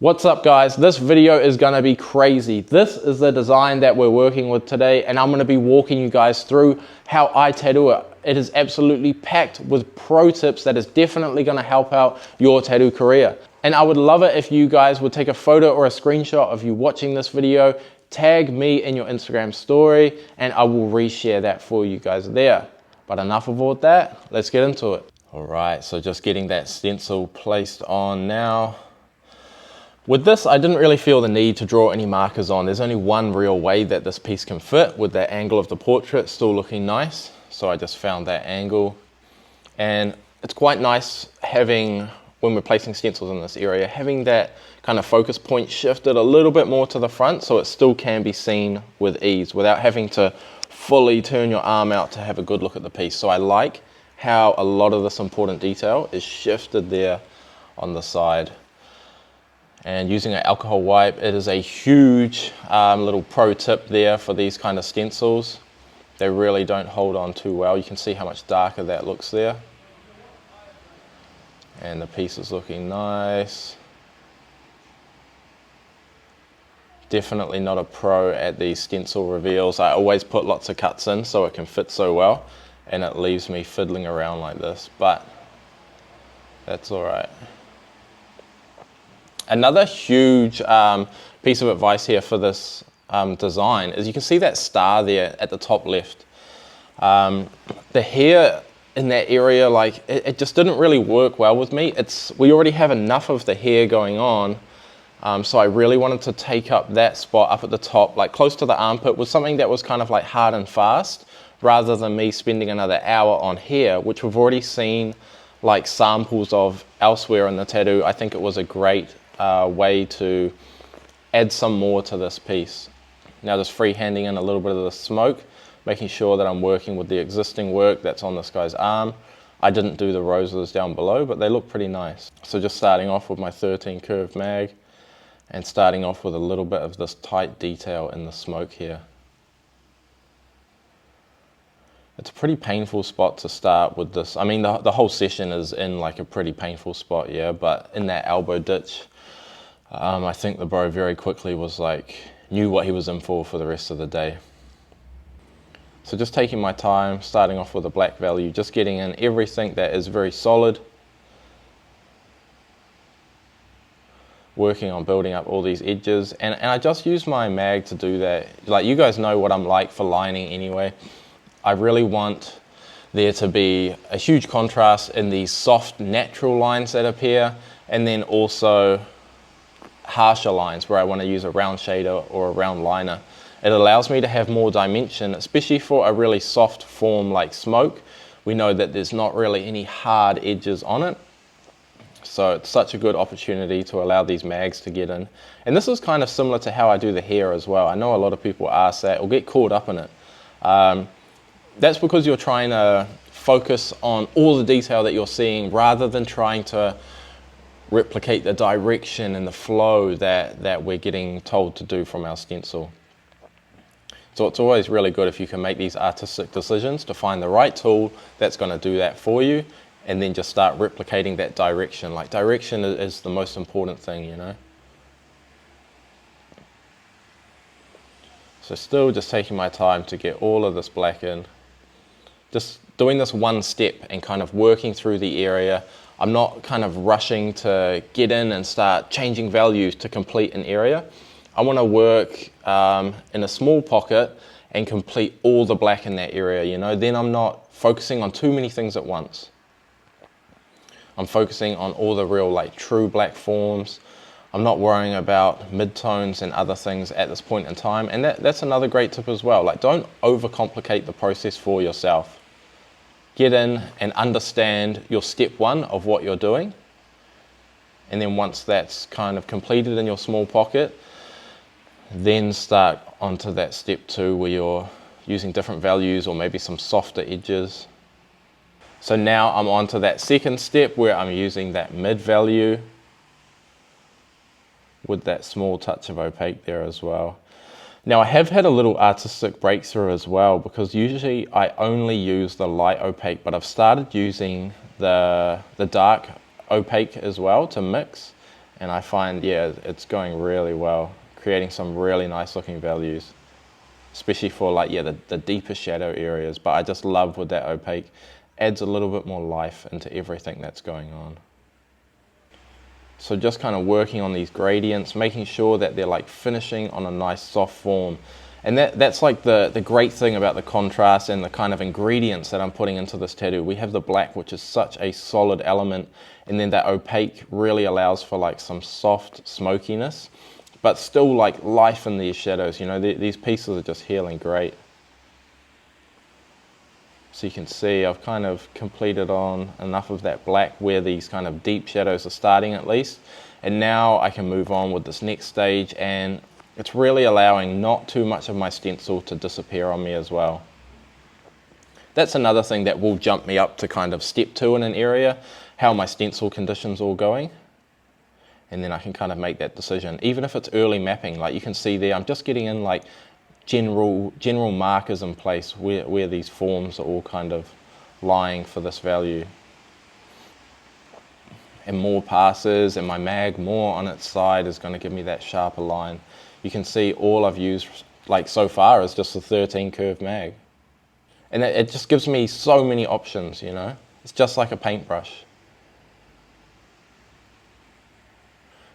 What's up guys, this video is gonna be crazy. This is the design that we're working with today and I'm gonna be walking you guys through how I tattoo it. It is absolutely packed with pro tips that is definitely gonna help out your tattoo career. And I would love it if you guys would take a photo or a screenshot of you watching this video, tag me in your Instagram story and I will reshare that for you guys there. But enough of all that, let's get into it. All right, so just getting that stencil placed on now. With this, I didn't really feel the need to draw any markers on. There's only one real way that this piece can fit with that angle of the portrait still looking nice. So I just found that angle. And it's quite nice having, when we're placing stencils in this area, having that kind of focus point shifted a little bit more to the front so it still can be seen with ease without having to fully turn your arm out to have a good look at the piece. So I like how a lot of this important detail is shifted there on the side. And using an alcohol wipe, it is a huge little pro tip there for these kind of stencils. They really don't hold on too well. You can see how much darker that looks there. And the piece is looking nice. Definitely not a pro at these stencil reveals. I always put lots of cuts in so it can fit so well. And it leaves me fiddling around like this, but that's all right. Another huge piece of advice here for this design is you can see that star there at the top left. The hair in that area, like it just didn't really work well with me. We already have enough of the hair going on, so I really wanted to take up that spot up at the top, like close to the armpit, with something that was kind of like hard and fast, rather than me spending another hour on hair, which we've already seen like samples of elsewhere in the tattoo. I think it was a great way to add some more to this piece. Now just freehanding in a little bit of the smoke, making sure that I'm working with the existing work that's on this guy's arm. I didn't do the roses down below, but they look pretty nice. So just starting off with my 13 curved mag and starting off with a little bit of this tight detail in the smoke here. It's a pretty painful spot to start with this. I mean, the whole session is in like a pretty painful spot, yeah, but in that elbow ditch, I think the bro very quickly was like, knew what he was in for the rest of the day. So just taking my time, starting off with a black value, just getting in everything that is very solid. Working on building up all these edges. And I just use my mag to do that. Like, you guys know what I'm like for lining anyway. I really want there to be a huge contrast in these soft, natural lines that appear, and then also harsher lines where I want to use a round shader or a round liner. It allows me to have more dimension, especially for a really soft form like smoke. We know that there's not really any hard edges on it. So it's such a good opportunity to allow these mags to get in. And this is kind of similar to how I do the hair as well. I know a lot of people ask that or get caught up in it. That's because you're trying to focus on all the detail that you're seeing rather than trying to replicate the direction and the flow that we're getting told to do from our stencil. So it's always really good if you can make these artistic decisions to find the right tool that's going to do that for you, and then just start replicating that direction. Like, direction is the most important thing, you know. So still just taking my time to get all of this black in. Just doing this one step and kind of working through the area. I'm not kind of rushing to get in and start changing values to complete an area. I want to work in a small pocket and complete all the black in that area, you know. Then I'm not focusing on too many things at once. I'm focusing on all the real, like, true black forms. I'm not worrying about midtones and other things at this point in time. And that's another great tip as well. Like, don't overcomplicate the process for yourself. Get in and understand your step one of what you're doing. And then once that's kind of completed in your small pocket, then start onto that step two where you're using different values or maybe some softer edges. So now I'm onto that second step where I'm using that mid value with that small touch of opaque there as well. Now I have had a little artistic breakthrough as well, because usually I only use the light opaque, but I've started using the dark opaque as well to mix. And I find, yeah, it's going really well, creating some really nice looking values, especially for like, yeah, the deeper shadow areas. But I just love with that opaque, adds a little bit more life into everything that's going on. So just kind of working on these gradients, making sure that they're like finishing on a nice soft form. And that's like the great thing about the contrast and the kind of ingredients that I'm putting into this tattoo. We have the black, which is such a solid element, and then that opaque really allows for like some soft smokiness, but still like life in these shadows. You know, these pieces are just healing great. So you can see I've kind of completed on enough of that black where these kind of deep shadows are starting at least. And now I can move on with this next stage, and it's really allowing not too much of my stencil to disappear on me as well. That's another thing that will jump me up to kind of step 2 in an area, how my stencil conditions all going. And then I can kind of make that decision. Even if it's early mapping, like you can see there, I'm just getting in like general markers in place where these forms are all kind of lying for this value. And more passes, and my mag more on its side is going to give me that sharper line. You can see all I've used like so far is just the 13 curve mag. And it just gives me so many options, you know. It's just like a paintbrush.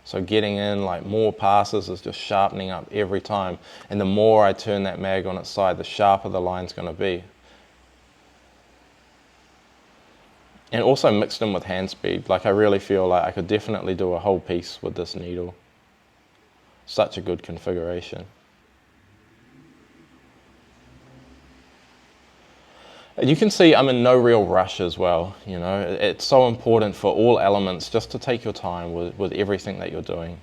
So getting in like more passes is just sharpening up every time. And the more I turn that mag on its side, the sharper the line's going to be. And also mixed in with hand speed. Like I really feel like I could definitely do a whole piece with this needle. Such a good configuration. And you can see I'm in no real rush as well. You know, it's so important for all elements just to take your time with everything that you're doing.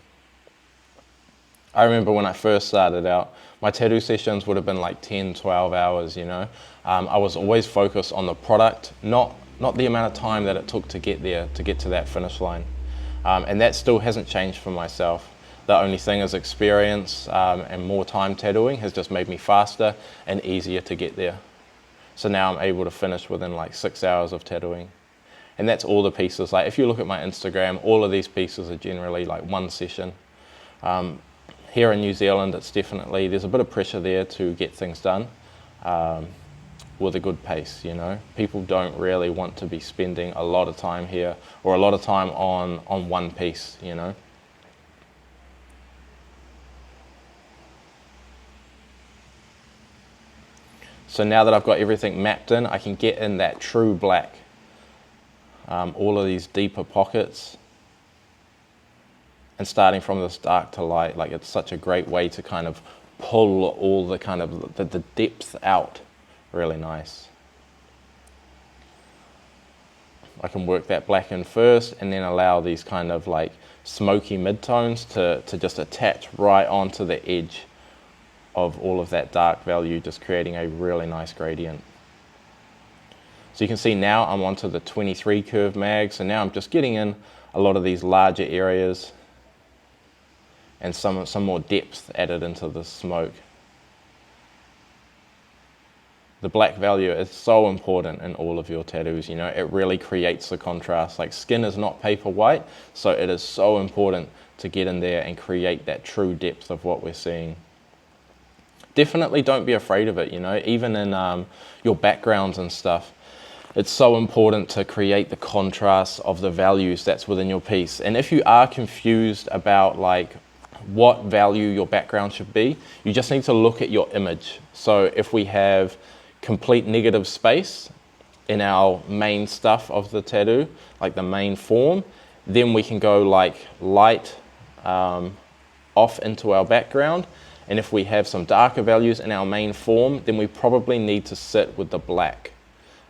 I remember when I first started out, my tattoo sessions would have been like 10, 12 hours, you know. I was always focused on the product, not the amount of time that it took to get there, to get to that finish line. And that still hasn't changed for myself. The only thing is experience and more time tattooing has just made me faster and easier to get there. So now I'm able to finish within like 6 hours of tattooing. And that's all the pieces. Like if you look at my Instagram, all of these pieces are generally like one session. Here in New Zealand, it's definitely, there's a bit of pressure there to get things done with a good pace, you know. People don't really want to be spending a lot of time here or a lot of time on one piece, you know. So now that I've got everything mapped in, I can get in that true black. All of these deeper pockets. And starting from this dark to light, like it's such a great way to kind of pull all the kind of the depth out. Really nice. I can work that black in first and then allow these kind of like smoky midtones to just attach right onto the edge of all of that dark value, just creating a really nice gradient. So you can see now I'm onto the 23 curve mag, so now I'm just getting in a lot of these larger areas and some more depth added into the smoke. The black value is so important in all of your tattoos, you know, it really creates the contrast. Like skin is not paper white, so it is so important to get in there and create that true depth of what we're seeing. Definitely don't be afraid of it, you know, even in your backgrounds and stuff. It's so important to create the contrast of the values that's within your piece. And if you are confused about like what value your background should be, you just need to look at your image. So if we have complete negative space in our main stuff of the tattoo, like the main form, then we can go like light off into our background. And if we have some darker values in our main form, then we probably need to sit with the black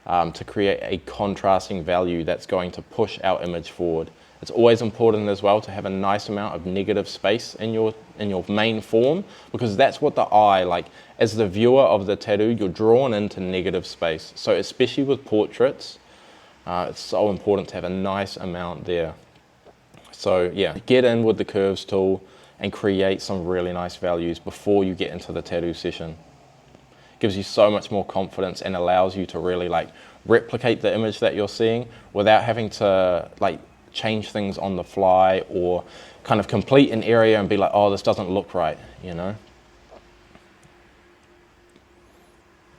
to create a contrasting value that's going to push our image forward. It's always important as well to have a nice amount of negative space in your main form, because that's what the eye, like as the viewer of the tattoo, you're drawn into negative space. So especially with portraits, it's so important to have a nice amount there. So yeah, get in with the curves tool and create some really nice values before you get into the tattoo session. Gives you so much more confidence and allows you to really like replicate the image that you're seeing without having to like change things on the fly or kind of complete an area and be like, oh, this doesn't look right, you know.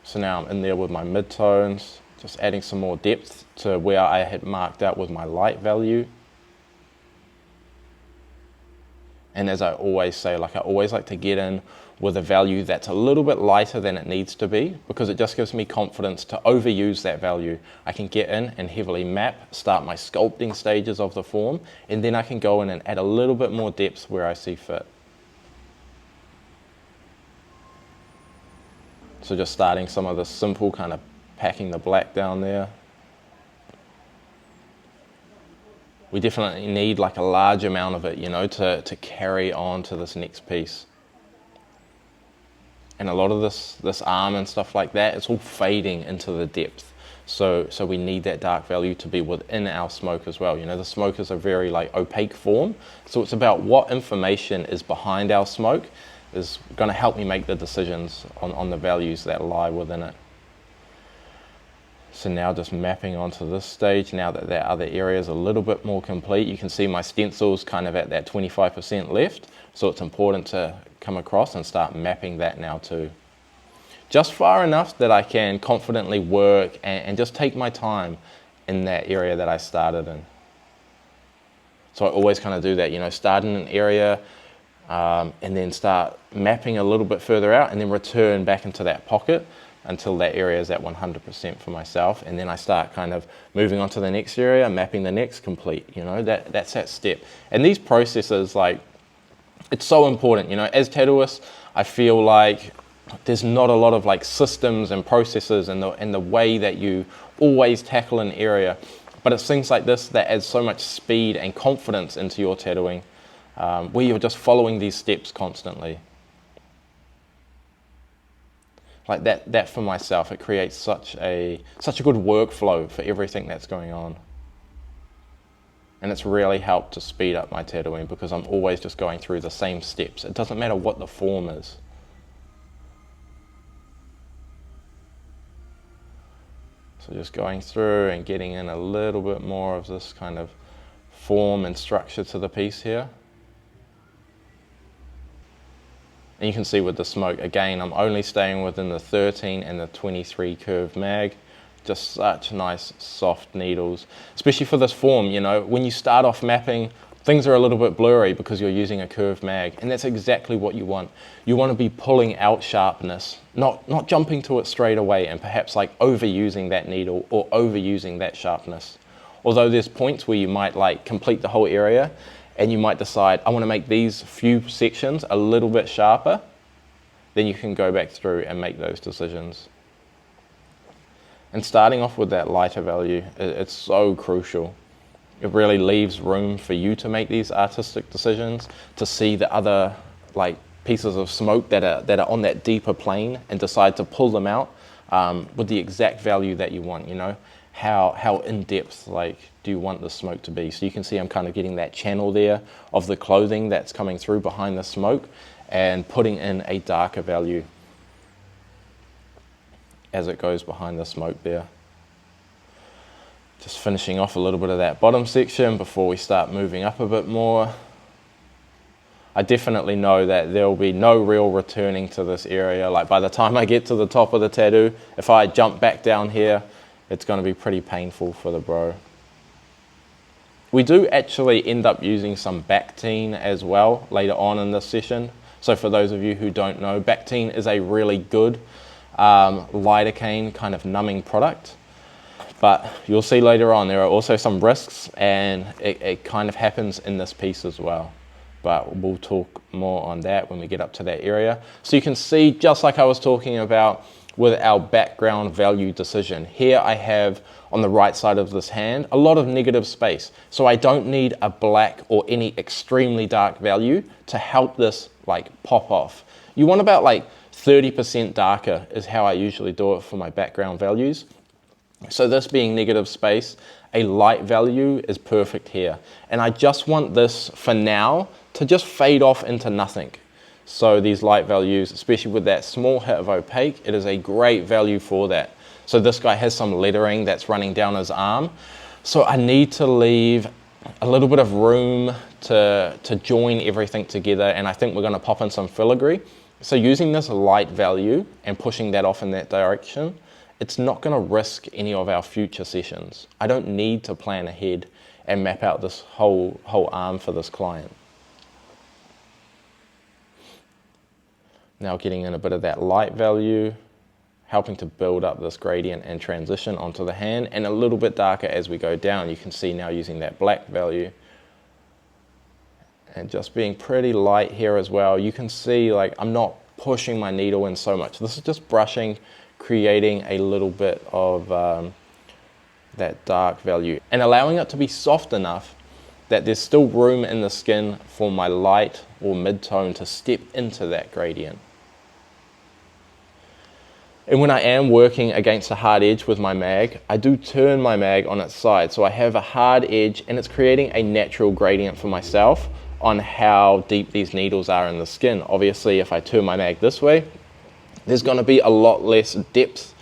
So now I'm in there with my midtones, just adding some more depth to where I had marked out with my light value. And as I always say, like I always like to get in with a value that's a little bit lighter than it needs to be, because it just gives me confidence to overuse that value. I can get in and heavily map, start my sculpting stages of the form, and then I can go in and add a little bit more depth where I see fit. So just starting some of the simple kind of packing the black down there. We definitely need like a large amount of it, you know, to carry on to this next piece. And a lot of this arm and stuff like that, it's all fading into the depth. So we need that dark value to be within our smoke as well. You know, the smoke is a very like opaque form. So it's about what information is behind our smoke is going to help me make the decisions on the values that lie within it. So now just mapping onto this stage, now that that other area is a little bit more complete, you can see my stencil's kind of at that 25% left. So it's important to come across and start mapping that now too. Just far enough that I can confidently work and just take my time in that area that I started in. So I always kind of do that, you know, start in an area and then start mapping a little bit further out and then return back into that pocket until that area is at 100% for myself, and then I start kind of moving on to the next area, mapping the next complete, you know, that's that step. And these processes, like, it's so important, you know, as tattooists, I feel like there's not a lot of like systems and processes and the way that you always tackle an area, but it's things like this that adds so much speed and confidence into your tattooing, where you're just following these steps constantly. Like that for myself, it creates such a good workflow for everything that's going on. And it's really helped to speed up my tattooing because I'm always just going through the same steps. It doesn't matter what the form is. So just going through and getting in a little bit more of this kind of form and structure to the piece here. And you can see with the smoke, again, I'm only staying within the 13 and the 23 curve mag. Just such nice, soft needles. Especially for this form, you know, when you start off mapping, things are a little bit blurry because you're using a curved mag. And that's exactly what you want. You want to be pulling out sharpness, not jumping to it straight away and perhaps like overusing that needle or overusing that sharpness. Although there's points where you might like complete the whole area and you might decide, I want to make these few sections a little bit sharper, then you can go back through and make those decisions. And starting off with that lighter value, it's so crucial. It really leaves room for you to make these artistic decisions, to see the other like pieces of smoke that are on that deeper plane and decide to pull them out with the exact value that you want, you know. How in-depth like do you want the smoke to be? So you can see I'm kind of getting that channel there of the clothing that's coming through behind the smoke and putting in a darker value as it goes behind the smoke there. Just finishing off a little bit of that bottom section before we start moving up a bit more. I definitely know that there will be no real returning to this area. Like by the time I get to the top of the tattoo, if I jump back down here, it's going to be pretty painful for the bro. We do actually end up using some Bactine as well later on in this session. So for those of you who don't know, Bactine is a really good lidocaine kind of numbing product. But you'll see later on there are also some risks, and it kind of happens in this piece as well. But we'll talk more on that when we get up to that area. So you can see, just like I was talking about with our background value decision, here I have on the right side of this hand a lot of negative space. So I don't need a black or any extremely dark value to help this like pop off. You want about like 30% darker is how I usually do it for my background values. So this being negative space, a light value is perfect here. And I just want this for now to just fade off into nothing. So these light values, especially with that small hit of opaque, it is a great value for that. So this guy has some lettering that's running down his arm. So I need to leave a little bit of room to join everything together, and I think we're going to pop in some filigree. So using this light value and pushing that off in that direction, it's not going to risk any of our future sessions. I don't need to plan ahead and map out this whole arm for this client. Now getting in a bit of that light value, helping to build up this gradient and transition onto the hand, and a little bit darker as we go down. You can see now using that black value and just being pretty light here as well. You can see like I'm not pushing my needle in so much. This is just brushing, creating a little bit of that dark value and allowing it to be soft enough that there's still room in the skin for my light or mid-tone to step into that gradient. And when I am working against a hard edge with my mag, I do turn my mag on its side. So I have a hard edge and it's creating a natural gradient for myself on how deep these needles are in the skin. Obviously, if I turn my mag this way, there's going to be a lot less depth.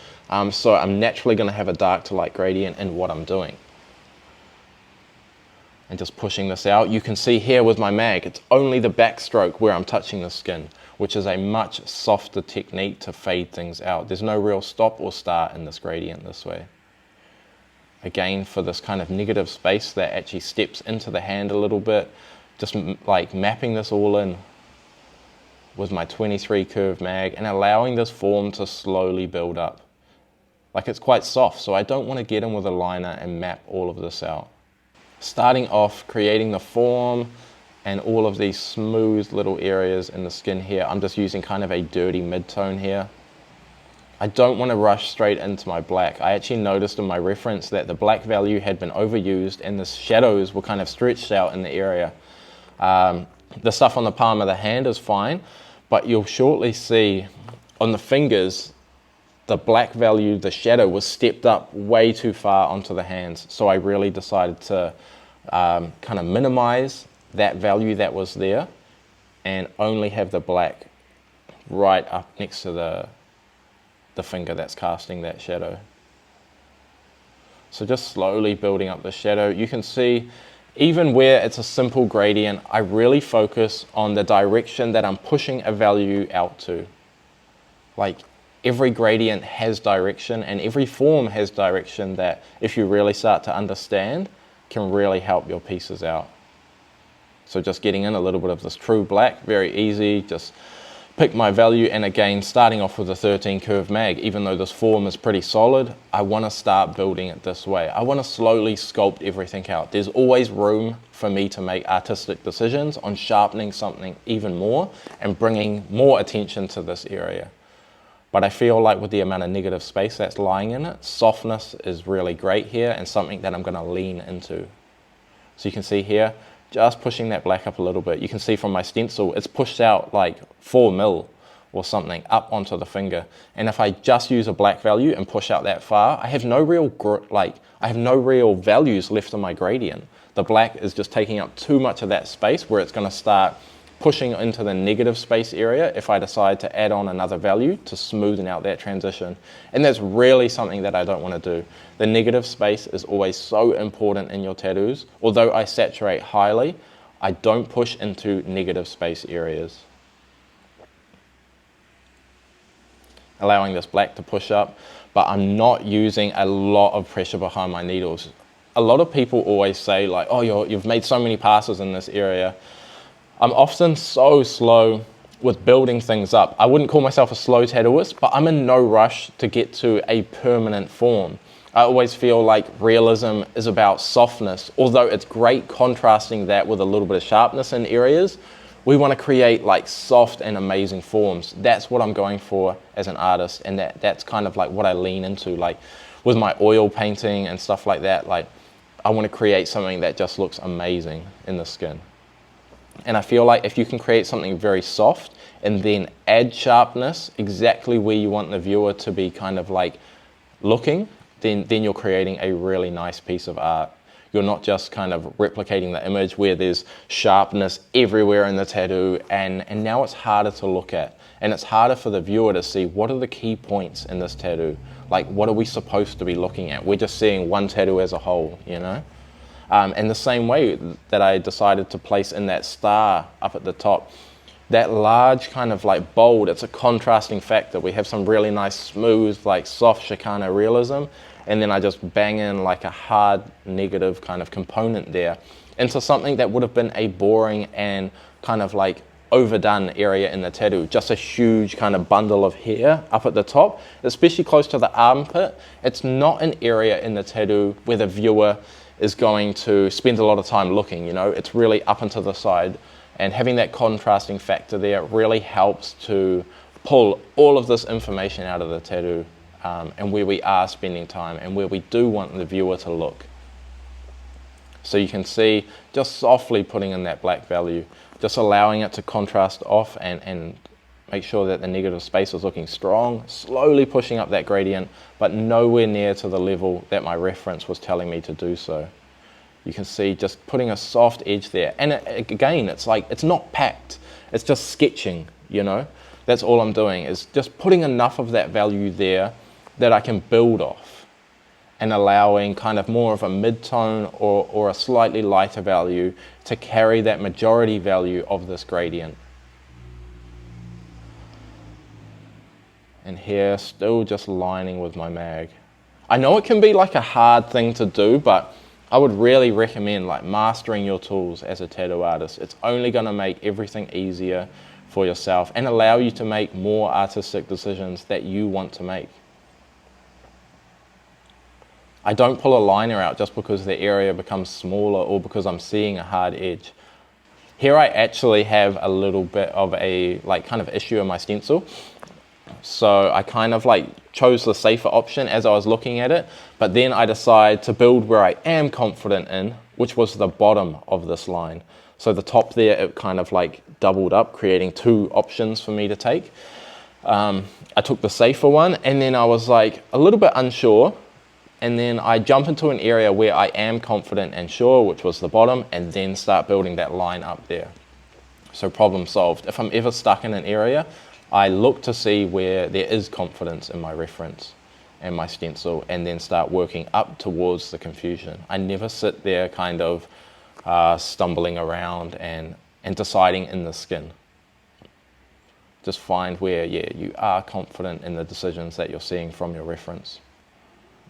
So I'm naturally going to have a dark to light gradient in what I'm doing. And just pushing this out, you can see here with my mag, it's only the backstroke where I'm touching the skin, which is a much softer technique to fade things out. There's no real stop or start in this gradient this way. Again, for this kind of negative space that actually steps into the hand a little bit, just like mapping this all in with my 23 curve mag and allowing this form to slowly build up. Like it's quite soft, so I don't want to get in with a liner and map all of this out. Starting off, creating the form and all of these smooth little areas in the skin here. I'm just using kind of a dirty mid-tone here. I don't want to rush straight into my black. I actually noticed in my reference that the black value had been overused and the shadows were kind of stretched out in the area. The stuff on the palm of the hand is fine, but you'll shortly see on the fingers, the black value, the shadow was stepped up way too far onto the hands. So I really decided to kind of minimize that value that was there and only have the black right up next to the finger that's casting that shadow. So just slowly building up the shadow. You can see even where it's a simple gradient, I really focus on the direction that I'm pushing a value out to. Like every gradient has direction and every form has direction that if you really start to understand can really help your pieces out. So just getting in a little bit of this true black, very easy, just pick my value, and again starting off with a 13 curve mag. Even though this form is pretty solid, I want to start building it this way. I want to slowly sculpt everything out. There's always room for me to make artistic decisions on sharpening something even more and bringing more attention to this area. But I feel like with the amount of negative space that's lying in it, softness is really great here and something that I'm going to lean into. So you can see here, just pushing that black up a little bit. You can see from my stencil, it's pushed out like 4 mil or something up onto the finger. And if I just use a black value and push out that far, I have no real values left on my gradient. The black is just taking up too much of that space where it's going to start pushing into the negative space area if I decide to add on another value to smoothen out that transition. And that's really something that I don't want to do. The negative space is always so important in your tattoos. Although I saturate highly, I don't push into negative space areas. Allowing this black to push up, but I'm not using a lot of pressure behind my needles. A lot of people always say like, oh, you've made so many passes in this area. I'm often so slow with building things up. I wouldn't call myself a slow tattooist, but I'm in no rush to get to a permanent form. I always feel like realism is about softness. Although it's great contrasting that with a little bit of sharpness in areas, we want to create like soft and amazing forms. That's what I'm going for as an artist, and that's kind of like what I lean into. Like with my oil painting and stuff like that, like I want to create something that just looks amazing in the skin. And I feel like if you can create something very soft and then add sharpness exactly where you want the viewer to be kind of like looking, then you're creating a really nice piece of art. You're not just kind of replicating the image where there's sharpness everywhere in the tattoo and now it's harder to look at. And it's harder for the viewer to see what are the key points in this tattoo. Like what are we supposed to be looking at? We're just seeing one tattoo as a whole, you know? And the same way that I decided to place in that star up at the top, that large kind of like bold, it's a contrasting factor. We have some really nice smooth, like soft Chicano realism, and then I just bang in like a hard negative kind of component there into something that would have been a boring and kind of like overdone area in the tattoo. Just a huge kind of bundle of hair up at the top, especially close to the armpit. It's not an area in the tattoo where the viewer is going to spend a lot of time looking, you know, it's really up and to the side. And having that contrasting factor there really helps to pull all of this information out of the tattoo, and where we are spending time and where we do want the viewer to look. So you can see just softly putting in that black value, just allowing it to contrast off and make sure that the negative space is looking strong, slowly pushing up that gradient, but nowhere near to the level that my reference was telling me to do so. You can see just putting a soft edge there. And again, it's like, it's not packed. It's just sketching, you know. That's all I'm doing, is just putting enough of that value there that I can build off, and allowing kind of more of a mid-tone or a slightly lighter value to carry that majority value of this gradient. And here, still just lining with my mag. I know it can be like a hard thing to do, but I would really recommend like mastering your tools as a tattoo artist. It's only going to make everything easier for yourself and allow you to make more artistic decisions that you want to make. I don't pull a liner out just because the area becomes smaller or because I'm seeing a hard edge. Here I actually have a little bit of a like kind of issue in my stencil. So I kind of like chose the safer option as I was looking at it, but then I decided to build where I am confident in, which was the bottom of this line. So the top there, it kind of like doubled up, creating two options for me to take. I took the safer one, and then I was like a little bit unsure, and then I jump into an area where I am confident and sure, which was the bottom, and then start building that line up there. So problem solved. If I'm ever stuck in an area, I look to see where there is confidence in my reference and my stencil, and then start working up towards the confusion. I never sit there kind of stumbling around and deciding in the skin. Just find where, yeah, you are confident in the decisions that you're seeing from your reference.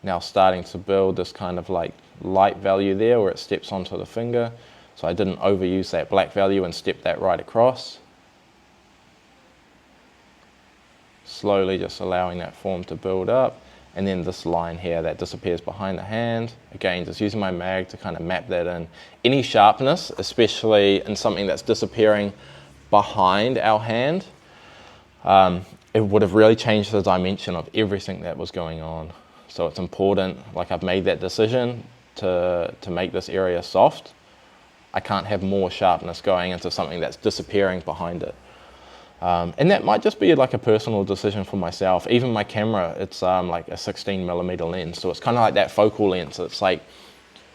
Now starting to build this kind of like light value there where it steps onto the finger. So I didn't overuse that black value and step that right across. Slowly just allowing that form to build up, and then this line here that disappears behind the hand. Again, just using my mag to kind of map that in. Any sharpness, especially in something that's disappearing behind our hand, it would have really changed the dimension of everything that was going on. So it's important, like I've made that decision to make this area soft. I can't have more sharpness going into something that's disappearing behind it. And that might just be like a personal decision for myself. Even my camera, it's like a 16mm lens, so it's kind of like that focal length. It's like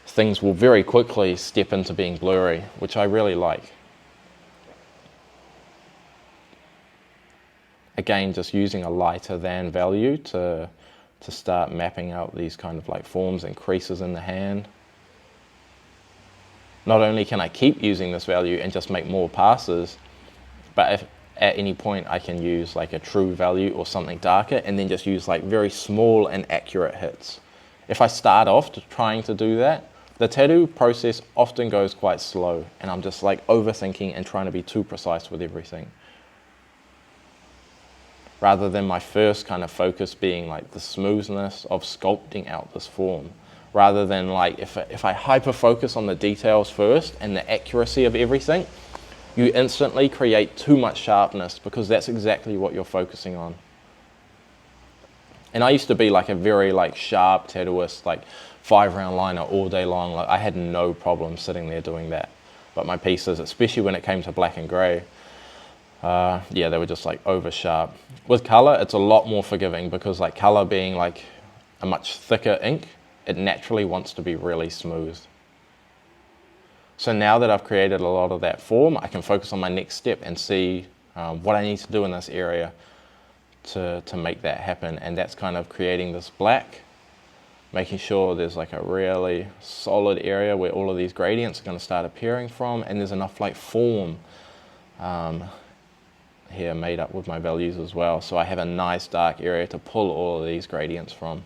things will very quickly step into being blurry, which I really like. Again, just using a lighter than value to start mapping out these kind of like forms and creases in the hand. Not only can I keep using this value and just make more passes, but if at any point I can use like a true value or something darker, and then just use like very small and accurate hits. If I start off trying to do that, the tattoo process often goes quite slow, and I'm just like overthinking and trying to be too precise with everything. Rather than my first kind of focus being like the smoothness of sculpting out this form. Rather than like, if I hyper focus on the details first and the accuracy of everything, you instantly create too much sharpness, because that's exactly what you're focusing on. And I used to be like a very like sharp tattooist, like 5-round liner all day long. Like I had no problem sitting there doing that. But my pieces, especially when it came to black and gray, yeah, they were just like over sharp. With color, it's a lot more forgiving, because like color being like a much thicker ink, it naturally wants to be really smooth. So now that I've created a lot of that form, I can focus on my next step and see what I need to do in this area to make that happen. And that's kind of creating this black, making sure there's like a really solid area where all of these gradients are going to start appearing from, and there's enough like form here made up with my values as well, so I have a nice dark area to pull all of these gradients from.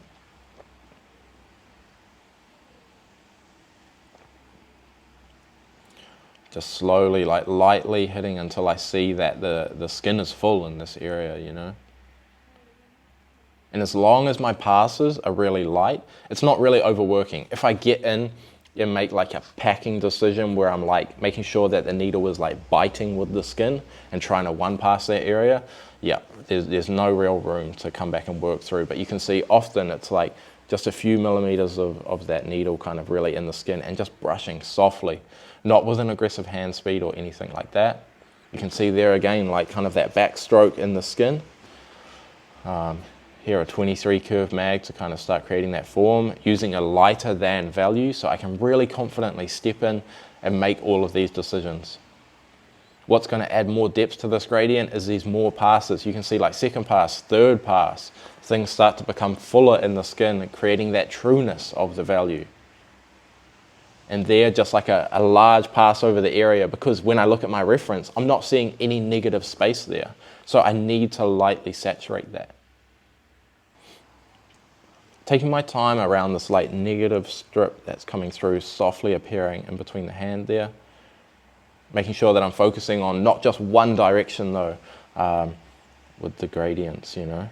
Just slowly, like lightly hitting until I see that the skin is full in this area, you know. And as long as my passes are really light, it's not really overworking. If I get in and make like a packing decision where I'm like making sure that the needle is like biting with the skin and trying to one pass that area, yeah, there's no real room to come back and work through. But you can see often it's like just a few millimeters of that needle kind of really in the skin and just brushing softly, not with an aggressive hand speed or anything like that. You can see there again, like kind of that backstroke in the skin. Here a 23 curve mag to kind of start creating that form, using a lighter than value so I can really confidently step in and make all of these decisions. What's going to add more depth to this gradient is these more passes. You can see like second pass, third pass, things start to become fuller in the skin, creating that trueness of the value. And there, just like a large pass over the area, because when I look at my reference, I'm not seeing any negative space there. So I need to lightly saturate that. Taking my time around this like negative strip that's coming through, softly appearing in between the hand there. Making sure that I'm focusing on not just one direction though, with the gradients, you know.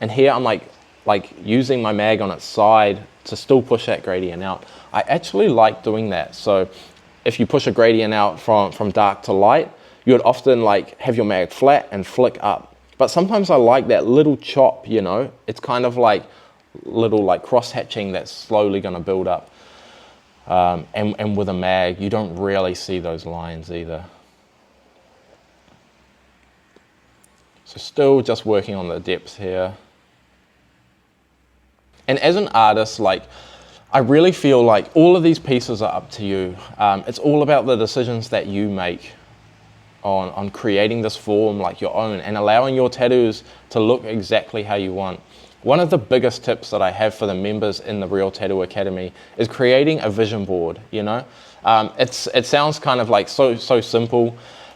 And here I'm like using my mag on its side to still push that gradient out. I actually like doing that. So if you push a gradient out from dark to light, you would often like have your mag flat and flick up. But sometimes I like that little chop, you know. It's kind of like little like cross-hatching that's slowly going to build up. And with a mag, you don't really see those lines either. So still just working on the depth here. And as an artist, like, I really feel like all of these pieces are up to you. It's all about the decisions that you make on creating this form like your own and allowing your tattoos to look exactly how you want. One of the biggest tips that I have for the members in the Real Tattoo Academy is creating a vision board, you know. It sounds kind of like so simple,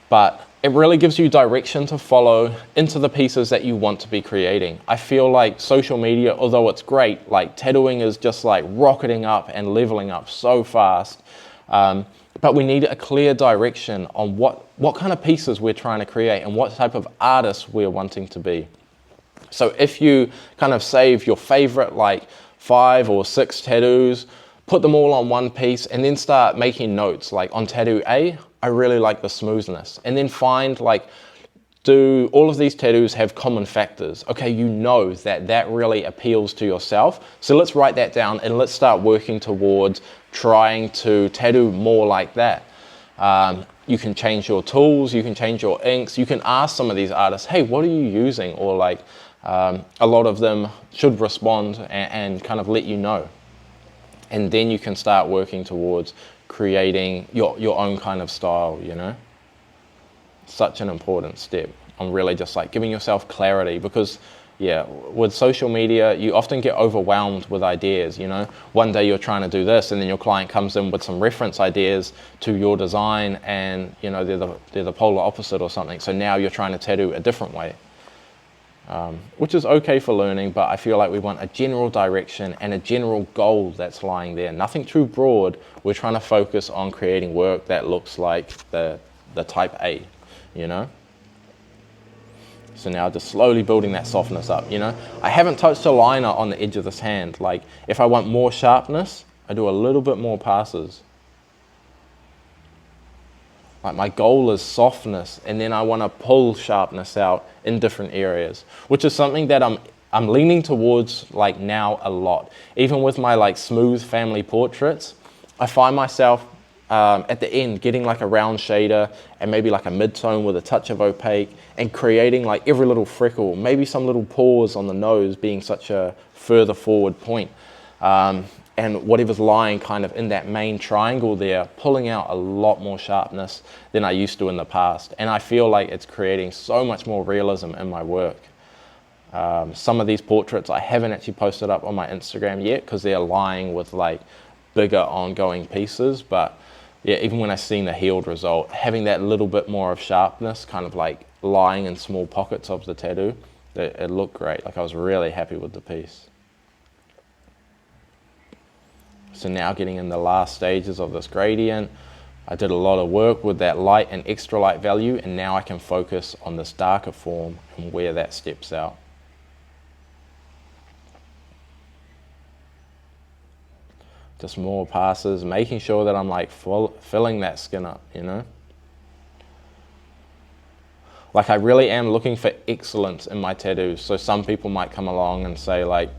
but it really gives you direction to follow into the pieces that you want to be creating. I feel like social media, although it's great, like tattooing is just like rocketing up and leveling up so fast. But we need a clear direction on what kind of pieces we're trying to create and what type of artist we're wanting to be. So if you kind of save your favorite like 5 or 6 tattoos, put them all on one piece and then start making notes. Like on tattoo A, I really like the smoothness. And then find like, do all of these tattoos have common factors? Okay, you know that really appeals to yourself. So let's write that down and let's start working towards trying to tattoo more like that. You can change your tools, you can change your inks, you can ask some of these artists, hey, what are you using? Or like, a lot of them should respond and kind of let you know. And then you can start working towards creating your own kind of style, you know. Such an important step on really just like giving yourself clarity, because yeah, with social media, you often get overwhelmed with ideas, you know. One day you're trying to do this and then your client comes in with some reference ideas to your design and, you know, they're the polar opposite or something. So now you're trying to tattoo a different way, which is okay for learning, but I feel like we want a general direction and a general goal that's lying there. Nothing too broad. We're trying to focus on creating work that looks like the type A, you know. So now just slowly building that softness up, you know. I haven't touched a liner on the edge of this hand. Like if I want more sharpness, I do a little bit more passes. Like my goal is softness, and then I want to pull sharpness out in different areas, which is something that I'm leaning towards like now a lot. Even with my like smooth family portraits, I find myself at the end getting like a round shader and maybe like a mid-tone with a touch of opaque and creating like every little freckle, maybe some little pores on the nose being such a further forward point. And whatever's lying kind of in that main triangle there, pulling out a lot more sharpness than I used to in the past. And I feel like it's creating so much more realism in my work. Some of these portraits I haven't actually posted up on my Instagram yet because they're lying with like bigger ongoing pieces. But yeah, even when I seen the healed result, having that little bit more of sharpness kind of like lying in small pockets of the tattoo, it looked great. Like I was really happy with the piece. So now getting in the last stages of this gradient, I did a lot of work with that light and extra light value, and now I can focus on this darker form and where that steps out. Just more passes, making sure that I'm like filling that skin up, you know? Like I really am looking for excellence in my tattoos. So some people might come along and say like,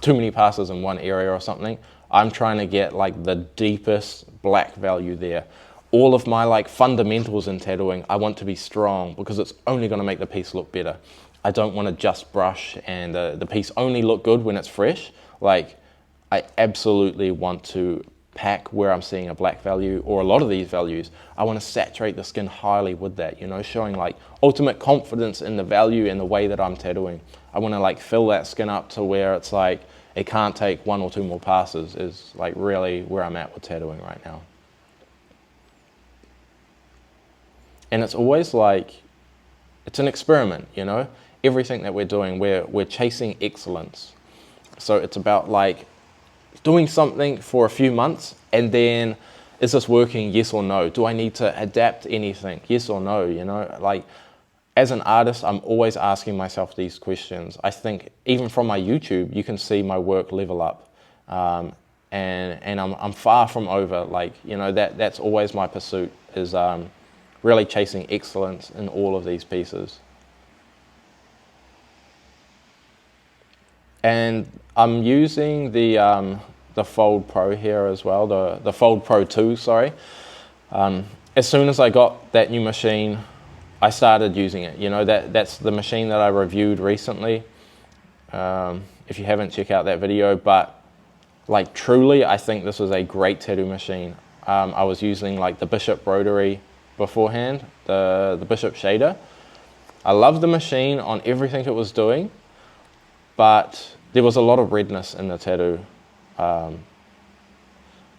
too many passes in one area or something. I'm trying to get like the deepest black value there. All of my like fundamentals in tattooing, I want to be strong because it's only going to make the piece look better. I don't want to just brush and the piece only look good when it's fresh. Like I absolutely want to pack where I'm seeing a black value or a lot of these values. I want to saturate the skin highly with that, you know, showing like ultimate confidence in the value and the way that I'm tattooing. I want to like fill that skin up to where it's like it can't take one or two more passes is like really where I'm at with tattooing right now. And it's always like, it's an experiment, you know? Everything that we're doing, we're chasing excellence. So it's about like doing something for a few months and then is this working, yes or no? Do I need to adapt anything, yes or no, you know? Like as an artist, I'm always asking myself these questions. I think even from my YouTube, you can see my work level up. And I'm far from over, like, you know, that's always my pursuit is really chasing excellence in all of these pieces. And I'm using the Fold Pro here as well, the Fold Pro 2, sorry. As soon as I got that new machine, I started using it. You know, that's the machine that I reviewed recently. If you haven't, check out that video. But like truly, I think this is a great tattoo machine. I was using like the Bishop rotary beforehand, the Bishop shader. I love the machine on everything it was doing, but there was a lot of redness in the tattoo,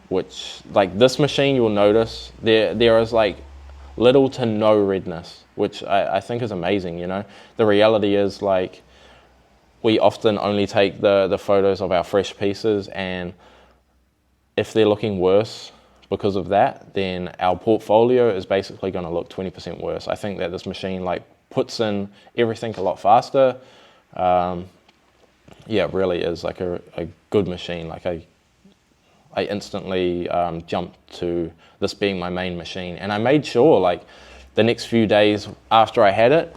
which like this machine you'll notice there is like little to no redness, which I think is amazing, you know. The reality is like we often only take the photos of our fresh pieces, and if they're looking worse because of that, then our portfolio is basically going to look 20% worse. I think that this machine like puts in everything a lot faster. Yeah, it really is like a good machine. Like I instantly jumped to this being my main machine, and I made sure like the next few days after I had it,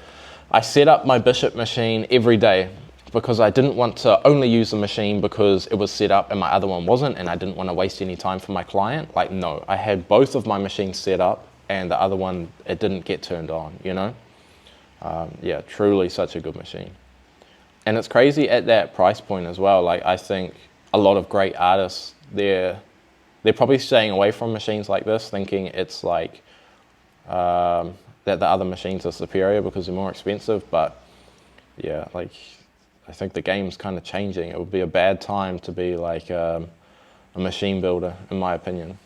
I set up my Bishop machine every day because I didn't want to only use the machine because it was set up and my other one wasn't, and I didn't want to waste any time for my client. Like no, I had both of my machines set up and the other one, it didn't get turned on, you know. Yeah, truly such a good machine. And it's crazy at that price point as well. Like I think a lot of great artists, they're probably staying away from machines like this, thinking it's like that the other machines are superior because they're more expensive. But yeah, like I think the game's kind of changing. It would be a bad time to be like a machine builder, in my opinion.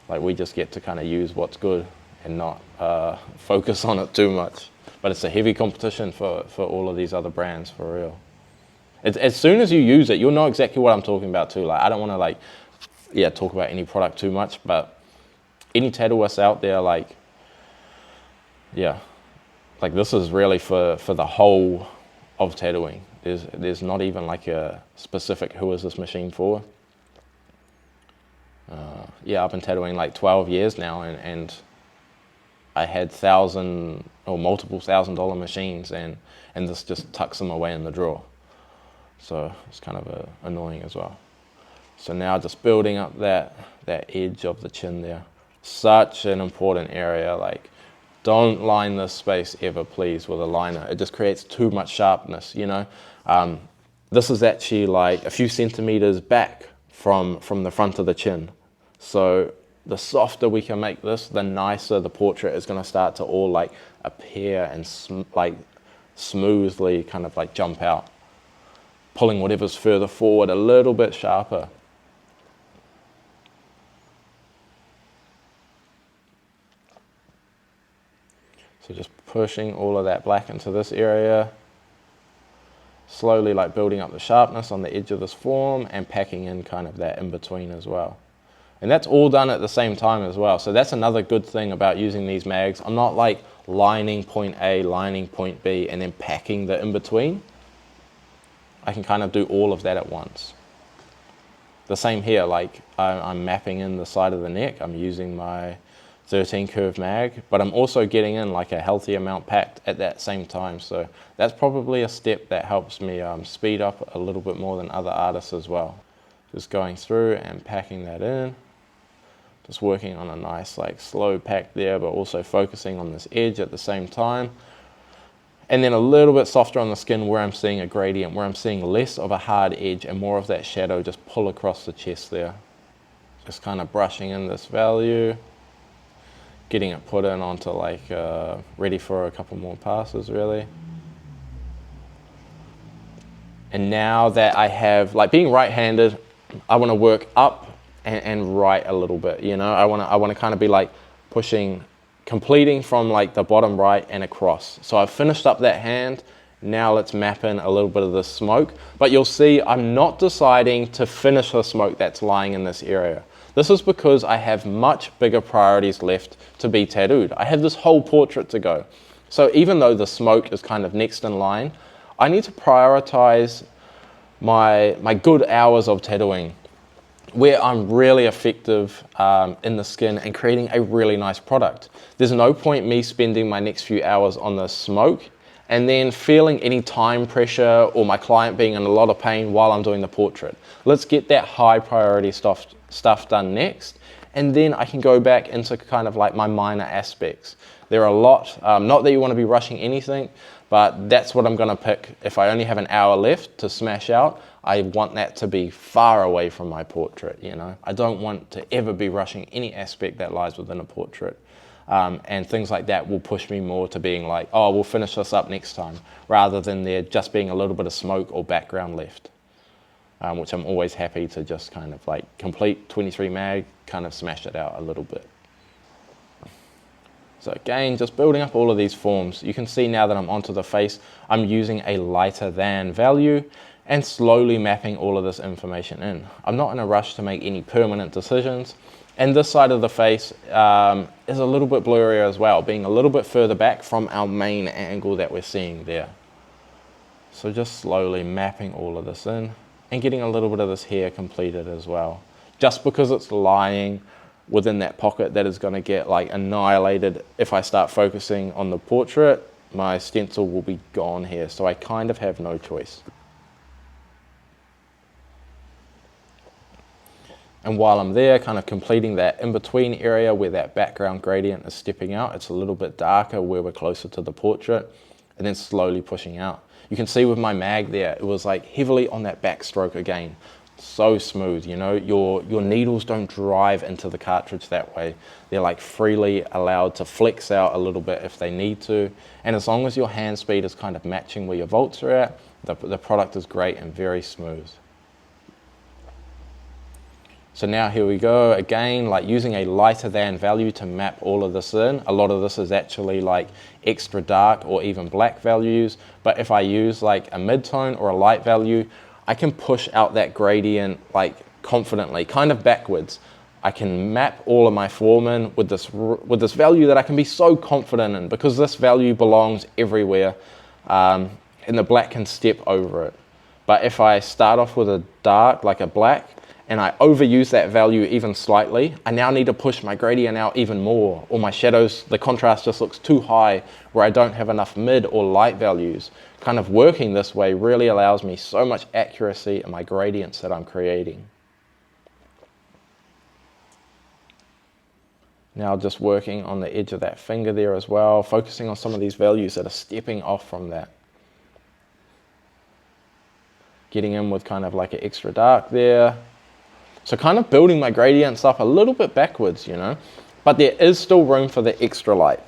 Like we just get to kind of use what's good and not focus on it too much. But it's a heavy competition for all of these other brands, for real. As soon as you use it, you'll know exactly what I'm talking about too. Like I don't want to like, yeah, talk about any product too much, but any tattooists out there, like, yeah, like this is really for the whole of tattooing. There's not even like a specific who is this machine for. Yeah, I've been tattooing like 12 years now, and I had $1,000 or multiple $1,000 machines, and this just tucks them away in the drawer. So it's kind of annoying as well. So now just building up that edge of the chin there. Such an important area. Like don't line this space ever, please, with a liner. It just creates too much sharpness, you know. This is actually like a few centimeters back from the front of the chin. So the softer we can make this, the nicer the portrait is going to start to all like appear and like smoothly kind of like jump out, pulling whatever's further forward a little bit sharper. So just pushing all of that black into this area, slowly like building up the sharpness on the edge of this form and packing in kind of that in between as well. And that's all done at the same time as well. So that's another good thing about using these mags. I'm not like lining point A, lining point B, and then packing the in between. I can kind of do all of that at once. The same here, like I'm mapping in the side of the neck. I'm using my 13 curve mag, but I'm also getting in like a healthy amount packed at that same time. So that's probably a step that helps me speed up a little bit more than other artists as well. Just going through and packing that in. Just working on a nice like slow pack there, but also focusing on this edge at the same time. And then a little bit softer on the skin where I'm seeing a gradient, where I'm seeing less of a hard edge and more of that shadow just pull across the chest there. Just kind of brushing in this value, getting it put in onto like ready for a couple more passes really. And now that I have, like being right-handed, I want to work up and right a little bit, you know. I want to kind of be like pushing, completing from like the bottom right and across. So I've finished up that hand. Now let's map in a little bit of the smoke. But you'll see I'm not deciding to finish the smoke that's lying in this area. This is because I have much bigger priorities left to be tattooed. I have this whole portrait to go. So even though the smoke is kind of next in line, I need to prioritize my good hours of tattooing, where I'm really effective in the skin and creating a really nice product. There's no point me spending my next few hours on the smoke and then feeling any time pressure or my client being in a lot of pain while I'm doing the portrait. Let's get that high priority stuff done next, and then I can go back into kind of like my minor aspects. There are a lot, not that you want to be rushing anything, but that's what I'm going to pick. If I only have an hour left to smash out, I want that to be far away from my portrait, you know. I don't want to ever be rushing any aspect that lies within a portrait. And things like that will push me more to being like, oh, we'll finish this up next time, rather than there just being a little bit of smoke or background left, which I'm always happy to just kind of like complete 23 mag, kind of smash it out a little bit. So again, just building up all of these forms. You can see now that I'm onto the face, I'm using a lighter than value and slowly mapping all of this information in. I'm not in a rush to make any permanent decisions. And this side of the face is a little bit blurrier as well, being a little bit further back from our main angle that we're seeing there. So just slowly mapping all of this in and getting a little bit of this hair completed as well. Just because it's lying within that pocket that is going to get like annihilated if I start focusing on the portrait, my stencil will be gone here. So I kind of have no choice. And while I'm there, kind of completing that in-between area where that background gradient is stepping out, it's a little bit darker where we're closer to the portrait, and then slowly pushing out. You can see with my mag there, it was like heavily on that backstroke again. So smooth, you know, your needles don't drive into the cartridge that way. They're like freely allowed to flex out a little bit if they need to. And as long as your hand speed is kind of matching where your volts are at, the product is great and very smooth. So now here we go again, like using a lighter than value to map all of this in. A lot of this is actually like extra dark or even black values. But if I use like a mid-tone or a light value, I can push out that gradient like confidently, kind of backwards. I can map all of my form in with this value that I can be so confident in, because this value belongs everywhere, and the black can step over it. But if I start off with a dark, like a black, and I overuse that value even slightly, I now need to push my gradient out even more, or my shadows, the contrast just looks too high where I don't have enough mid or light values. Kind of working this way really allows me so much accuracy in my gradients that I'm creating. Now just working on the edge of that finger there as well, focusing on some of these values that are stepping off from that. Getting in with kind of like an extra dark there. So kind of building my gradients up a little bit backwards, you know, but there is still room for the extra light.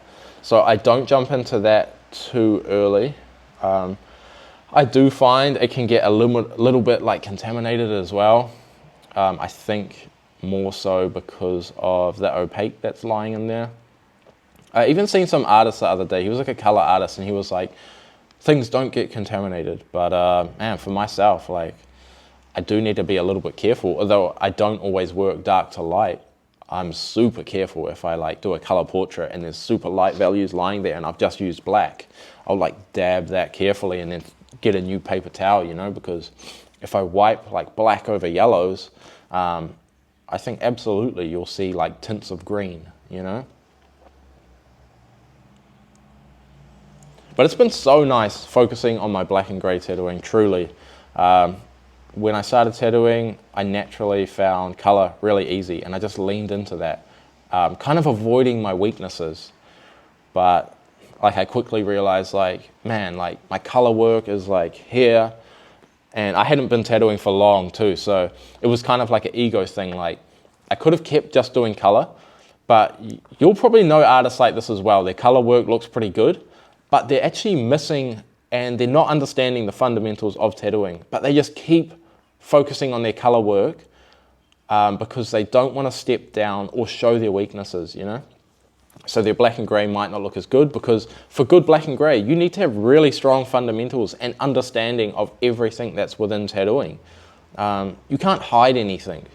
So I don't jump into that too early. I do find it can get a little bit like contaminated as well. I think more so because of the opaque that's lying in there. I even seen some artist the other day, he was like a color artist, and he was like, things don't get contaminated. But man, for myself, like, I do need to be a little bit careful. Although I don't always work dark to light, I'm super careful if I like do a color portrait and there's super light values lying there and I've just used black. I'll like dab that carefully and then get a new paper towel, you know, because if I wipe like black over yellows, I think absolutely you'll see like tints of green, you know. But it's been so nice focusing on my black and gray tattooing, truly. When I started tattooing, I naturally found color really easy, and I just leaned into that, kind of avoiding my weaknesses. But like I quickly realized, like, man, like my color work is like here, and I hadn't been tattooing for long too, so it was kind of like an ego thing. Like I could have kept just doing color, but you'll probably know artists like this as well. Their color work looks pretty good, but they're actually missing, and they're not understanding the fundamentals of tattooing, but they just keep focusing on their color work because they don't want to step down or show their weaknesses, you know. So their black and gray might not look as good, because for good black and gray, you need to have really strong fundamentals and understanding of everything that's within tattooing. You can't hide anything,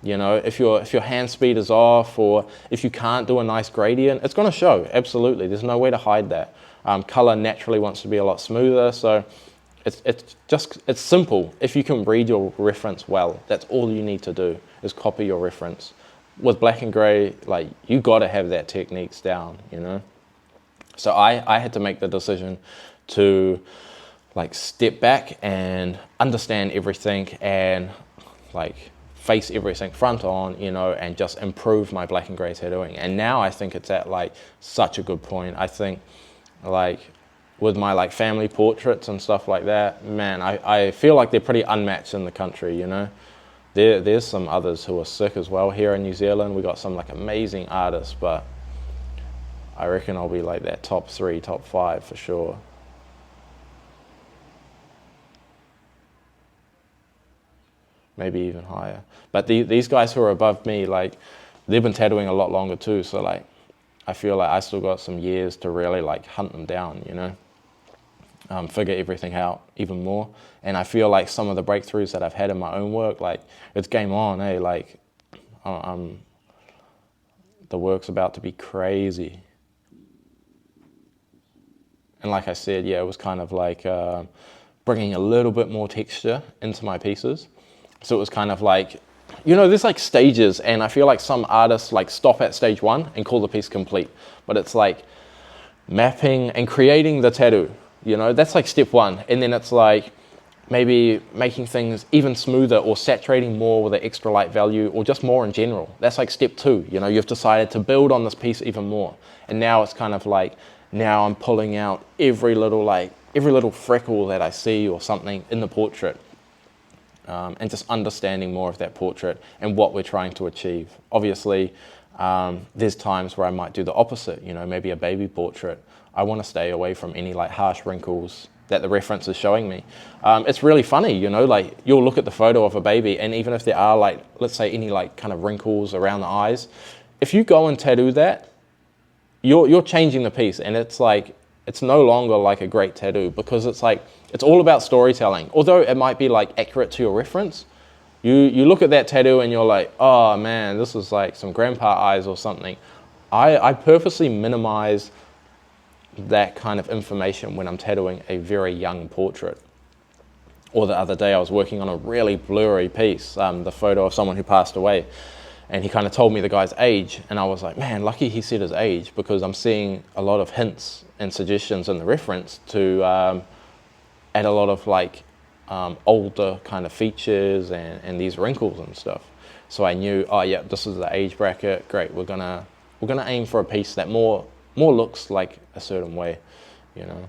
you know. If your hand speed is off, or if you can't do a nice gradient, it's going to show. Absolutely, there's no way to hide that. Color naturally wants to be a lot smoother, so it's simple. If you can read your reference well, that's all you need to do, is copy your reference. With black and gray, like, you got to have that techniques down, you know. So I had to make the decision to like step back and understand everything and like face everything front on, you know, and just improve my black and gray tattooing. And now I think it's at like such a good point. I think like with my like family portraits and stuff like that, man, I feel like they're pretty unmatched in the country, you know. There's some others who are sick as well here in New Zealand. We got some like amazing artists, but I reckon I'll be like that top 3, top 5 for sure. Maybe even higher. But these guys who are above me, like, they've been tattooing a lot longer too, so like I feel like I still got some years to really like hunt them down, you know. Figure everything out even more. And I feel like some of the breakthroughs that I've had in my own work, like, it's game on, eh? Like, the work's about to be crazy. And like I said, yeah, it was kind of like bringing a little bit more texture into my pieces. So it was kind of like, you know, there's like stages, and I feel like some artists like stop at stage 1 and call the piece complete. But it's like mapping and creating the tattoo. You know, that's like step 1. And then it's like maybe making things even smoother or saturating more with an extra light value, or just more in general. That's like step 2. You know, you've decided to build on this piece even more. And now it's kind of like, now I'm pulling out every little freckle that I see or something in the portrait. And just understanding more of that portrait and what we're trying to achieve. Obviously, there's times where I might do the opposite, you know, maybe a baby portrait. I want to stay away from any like harsh wrinkles that the reference is showing me. It's really funny, you know, like you'll look at the photo of a baby, and even if there are like, let's say any like kind of wrinkles around the eyes, if you go and tattoo that, you're changing the piece, and it's like, it's no longer like a great tattoo, because it's like, it's all about storytelling. Although it might be like accurate to your reference, you look at that tattoo and you're like, oh man, this is like some grandpa eyes or something. I purposely minimize that kind of information when I'm tattooing a very young portrait. Or the other day I was working on a really blurry piece, the photo of someone who passed away, and he kind of told me the guy's age, and I was like, man, lucky he said his age, because I'm seeing a lot of hints and suggestions in the reference to add a lot of like older kind of features and these wrinkles and stuff. So I knew, oh yeah, this is the age bracket. Great, we're gonna aim for a piece that more looks like a certain way, you know.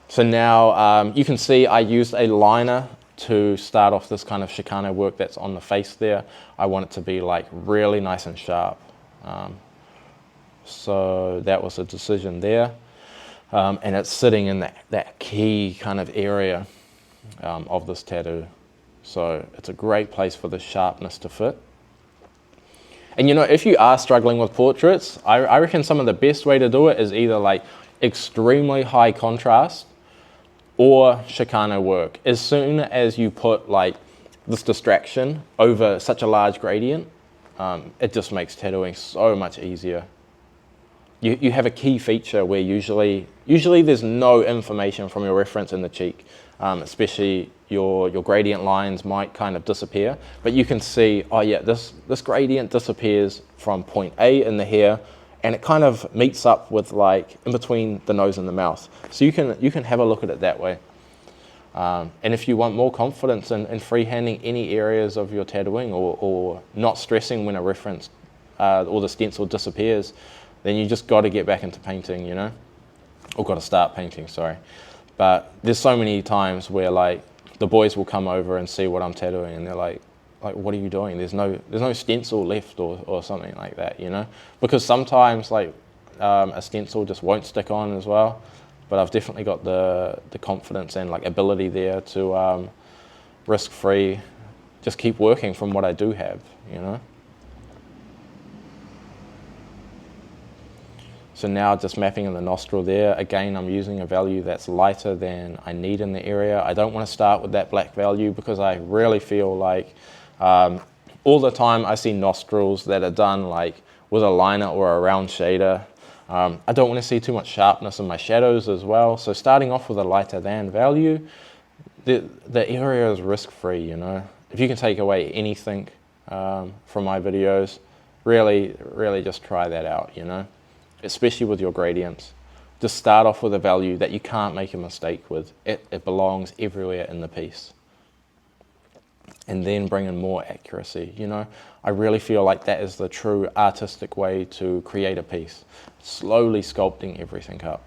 So now you can see I used a liner to start off this kind of Chicano work that's on the face there. I want it to be like really nice and sharp. So that was a decision there. And it's sitting in that key kind of area of this tattoo. So it's a great place for the sharpness to fit. And you know, if you are struggling with portraits, I reckon some of the best way to do it is either like extremely high contrast or Chicano work. As soon as you put like this distraction over such a large gradient, it just makes tattooing so much easier. You have a key feature where usually there's no information from your reference in the cheek, especially your gradient lines might kind of disappear, but you can see, oh yeah, this gradient disappears from point A in the hair, and it kind of meets up with like in between the nose and the mouth. So you can have a look at it that way. And if you want more confidence in freehanding any areas of your tattooing, or not stressing when a reference or the stencil disappears, then you just got to get back into painting, you know, or got to start painting, sorry. But there's so many times where like the boys will come over and see what I'm tattooing, and they're like, what are you doing? There's no stencil left, or something like that, you know, because sometimes like a stencil just won't stick on as well. But I've definitely got the confidence and like ability there to risk-free just keep working from what I do have, you know. So now just mapping in the nostril there, again I'm using a value that's lighter than I need in the area. I don't want to start with that black value because I really feel like all the time I see nostrils that are done like with a liner or a round shader. I don't want to see too much sharpness in my shadows as well. So starting off with a lighter than value, the area is risk-free, you know. If you can take away anything from my videos, really just try that out, you know. Especially with your gradients. Just start off with a value that you can't make a mistake with. It belongs everywhere in the piece. And then bring in more accuracy, you know. I really feel like that is the true artistic way to create a piece. Slowly sculpting everything up.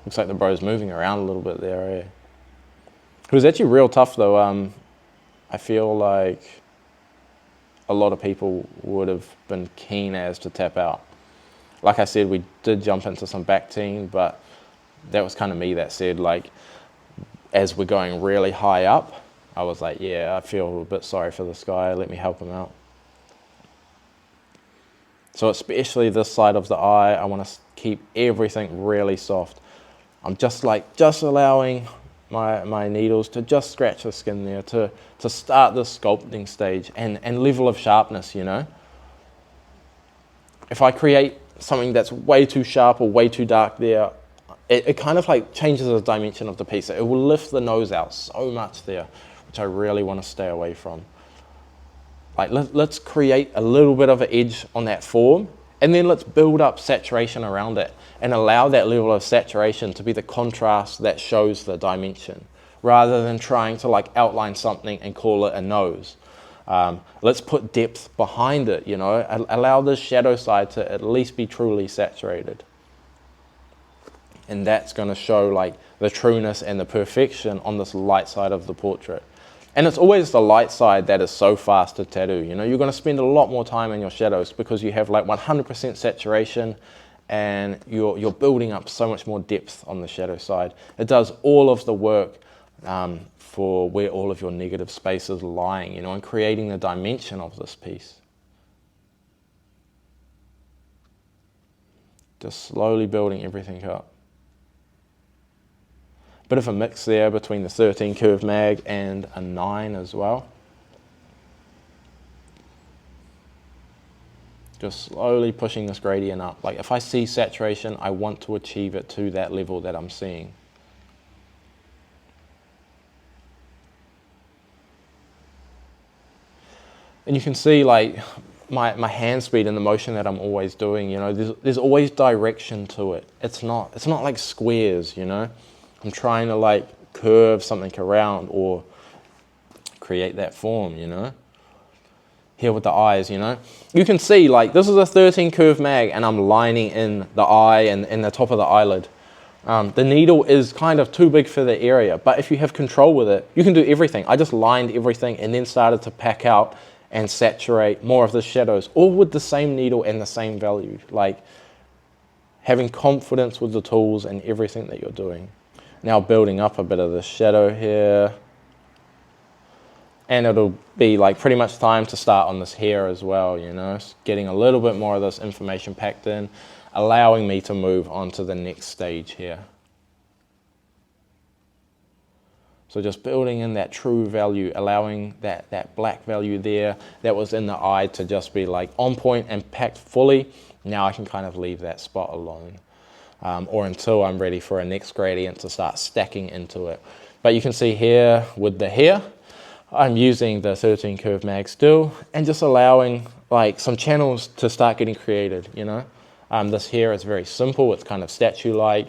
Looks like the bro's moving around a little bit there, eh? It was actually real tough though. I feel like a lot of people would have been keen as to tap out. Like I said, we did jump into some back team, but that was kind of me that said, like, as we're going really high up, I was like, yeah, I feel a bit sorry for this guy, let me help him out. So especially this side of the eye, I want to keep everything really soft. I'm just allowing my needles to just scratch the skin there to start this sculpting stage and level of sharpness, you know. If I create something that's way too sharp or way too dark there, it kind of like changes the dimension of the piece. It will lift the nose out so much there, which I really want to stay away from. Like let's create a little bit of an edge on that form, and then let's build up saturation around it and allow that level of saturation to be the contrast that shows the dimension, rather than trying to like outline something and call it a nose. Let's put depth behind it, you know, allow this shadow side to at least be truly saturated. And that's going to show like the trueness and the perfection on this light side of the portrait. And it's always the light side that is so fast to tattoo. You know, you're going to spend a lot more time in your shadows because you have like 100% saturation, and you're building up so much more depth on the shadow side. It does all of the work for where all of your negative space is lying, you know, and creating the dimension of this piece. Just slowly building everything up. Bit of a mix there between the 13 curve mag and a 9 as well. Just slowly pushing this gradient up. Like if I see saturation, I want to achieve it to that level that I'm seeing. And you can see like my hand speed and the motion that I'm always doing, you know, there's always direction to it. It's not like squares, you know. I'm trying to like curve something around or create that form, you know. Here with the eyes, you know. You can see like this is a 13 curve mag and I'm lining in the eye and the top of the eyelid. The needle is kind of too big for the area, but if you have control with it, you can do everything. I just lined everything and then started to pack out and saturate more of the shadows, all with the same needle and the same value. Like having confidence with the tools and everything that you're doing. Now building up a bit of the shadow here. And it'll be like pretty much time to start on this hair as well, you know, getting a little bit more of this information packed in, allowing me to move on to the next stage here. So just building in that true value, allowing that black value there that was in the eye to just be like on point and packed fully. Now I can kind of leave that spot alone, or until I'm ready for a next gradient to start stacking into it. But you can see here with the hair, I'm using the 13 curve mag still and just allowing like some channels to start getting created, you know. This here is very simple. It's kind of statue-like.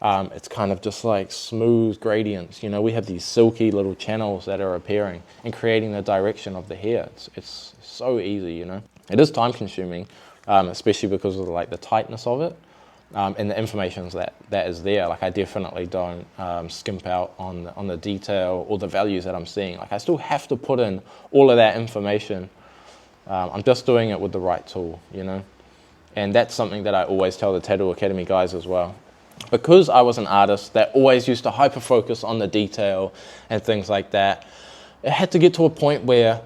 It's kind of just like smooth gradients. You know, we have these silky little channels that are appearing and creating the direction of the hair. It's so easy, you know. It is time consuming, especially because of like the tightness of it. And the information that is there. Like I definitely don't skimp out on the detail or the values that I'm seeing. Like I still have to put in all of that information. I'm just doing it with the right tool, you know. And that's something that I always tell the Tattoo Academy guys as well. Because I was an artist that always used to hyper focus on the detail and things like that, it had to get to a point where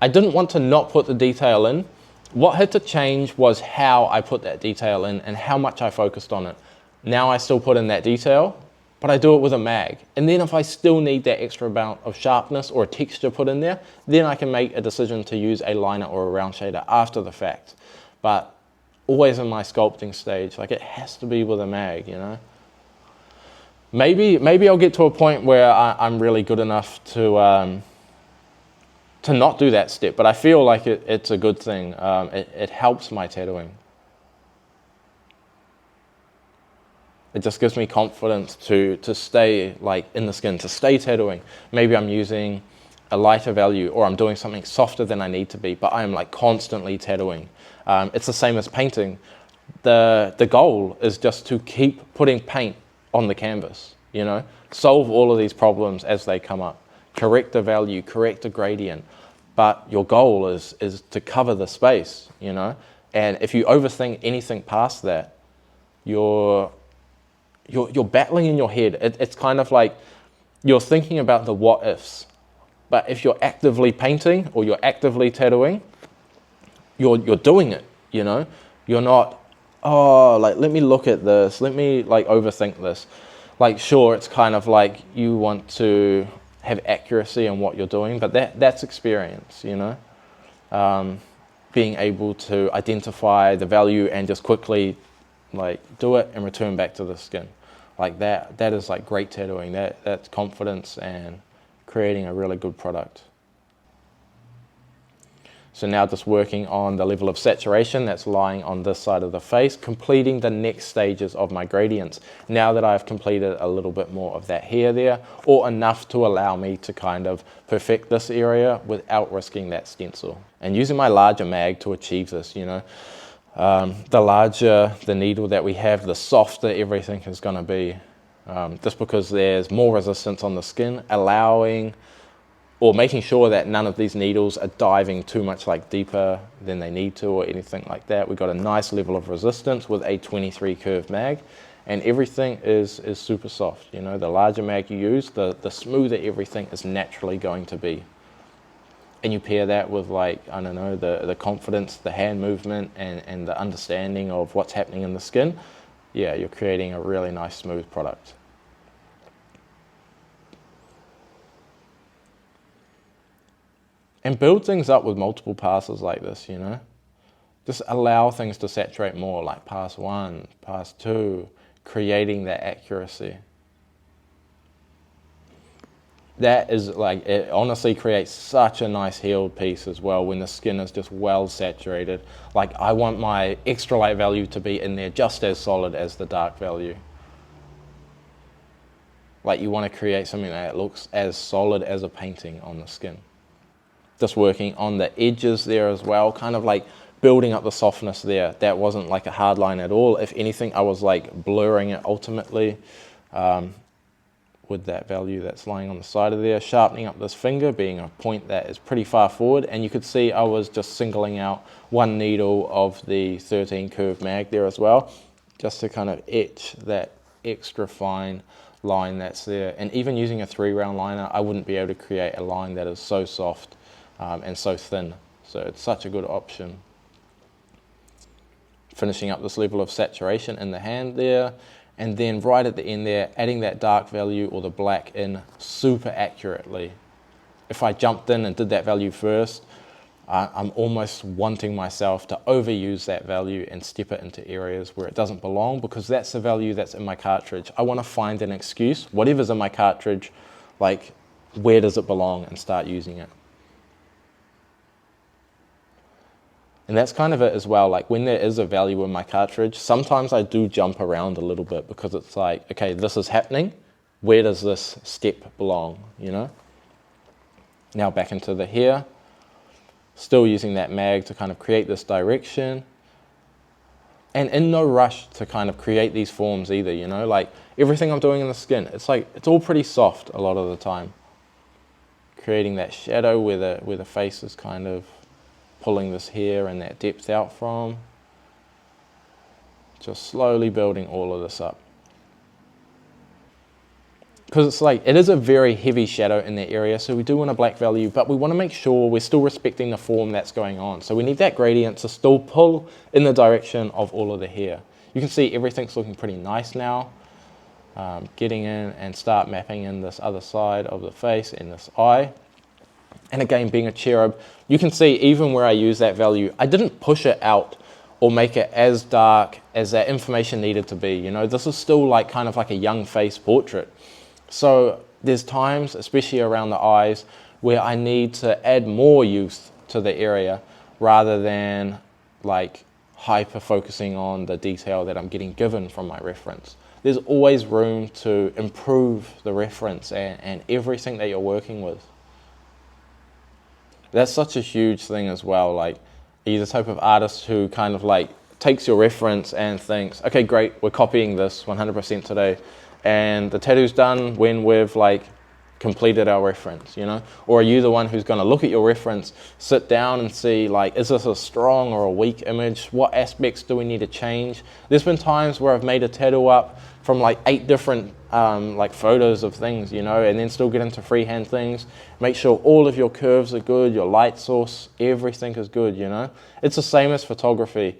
I didn't want to not put the detail in. What had to change was how I put that detail in and how much I focused on it. Now I still put in that detail, but I do it with a mag. And then if I still need that extra amount of sharpness or texture put in there, then I can make a decision to use a liner or a round shader after the fact. But always in my sculpting stage, like it has to be with a mag, you know. Maybe I'll get to a point where I'm really good enough to not do that step, but I feel like it's a good thing. It helps my tattooing. It just gives me confidence to stay like in the skin, to stay tattooing. Maybe I'm using a lighter value or I'm doing something softer than I need to be, but I am like constantly tattooing. It's the same as painting. The goal is just to keep putting paint on the canvas, you know, solve all of these problems as they come up. Correct the value, correct the gradient, but your goal is to cover the space, you know. And if you overthink anything past that, you're battling in your head. It's kind of like you're thinking about the what ifs. But if you're actively painting or you're actively tattooing, you're doing it, you know. You're not, oh, like let me look at this, let me like overthink this. Like sure, it's kind of like you want to have accuracy in what you're doing, but that's experience, you know. Being able to identify the value and just quickly like do it and return back to the skin. Like that is like great tattooing. That's confidence and creating a really good product. So now just working on the level of saturation that's lying on this side of the face, completing the next stages of my gradients. Now that I've completed a little bit more of that hair there, or enough to allow me to kind of perfect this area without risking that stencil. And using my larger mag to achieve this, you know. The larger the needle that we have, the softer everything is going to be. Just because there's more resistance on the skin, allowing or making sure that none of these needles are diving too much like deeper than they need to or anything like that. We've got a nice level of resistance with a 23 curve mag, and everything is super soft. You know, the larger mag you use, the smoother everything is naturally going to be. And you pair that with like, I don't know, the confidence, the hand movement and the understanding of what's happening in the skin. Yeah, you're creating a really nice smooth product. And build things up with multiple passes like this, you know. Just allow things to saturate more, like pass 1, pass 2, creating that accuracy. That is like, it honestly creates such a nice healed piece as well when the skin is just well saturated. Like I want my extra light value to be in there just as solid as the dark value. Like you want to create something that looks as solid as a painting on the skin. Just working on the edges there as well, kind of like building up the softness there. That wasn't like a hard line at all. If anything, I was like blurring it ultimately with that value that's lying on the side of there, sharpening up this finger, being a point that is pretty far forward. And you could see I was just singling out one needle of the 13 curve mag there as well, just to kind of etch that extra fine line that's there. And even using a 3-round liner, I wouldn't be able to create a line that is so soft and so thin. So it's such a good option. Finishing up this level of saturation in the hand there, and then right at the end there, adding that dark value or the black in super accurately. If I jumped in and did that value first, I'm almost wanting myself to overuse that value and step it into areas where it doesn't belong, because that's the value that's in my cartridge. I want to find an excuse, whatever's in my cartridge, like where does it belong, and start using it. And that's kind of it as well. Like when there is a value in my cartridge, sometimes I do jump around a little bit, because it's like, okay, this is happening. Where does this step belong, you know? Now back into the hair. Still using that mag to kind of create this direction. And in no rush to kind of create these forms either, you know? Like everything I'm doing in the skin, it's like, it's all pretty soft a lot of the time. Creating that shadow where the face is kind of pulling this hair and that depth out from. Just slowly building all of this up. Because it's like, it is a very heavy shadow in that area, so we do want a black value, but we want to make sure we're still respecting the form that's going on. So we need that gradient to still pull in the direction of all of the hair. You can see everything's looking pretty nice now. Getting in and start mapping in this other side of the face and this eye. And again, being a cherub, you can see even where I use that value, I didn't push it out or make it as dark as that information needed to be. You know, this is still like kind of like a young face portrait. So there's times, especially around the eyes, where I need to add more youth to the area rather than like hyper focusing on the detail that I'm getting given from my reference. There's always room to improve the reference and everything that you're working with. That's such a huge thing as well. Like, are you the type of artist who kind of like takes your reference and thinks, okay, great, we're copying this 100% today, and the tattoo's done when we've like completed our reference, you know? Or are you the one who's going to look at your reference, sit down and see like, is this a strong or a weak image? What aspects do we need to change? There's been times where I've made a tattoo up from like 8 different like photos of things, you know, and then still get into freehand things. Make sure all of your curves are good, your light source, everything is good, you know. It's the same as photography.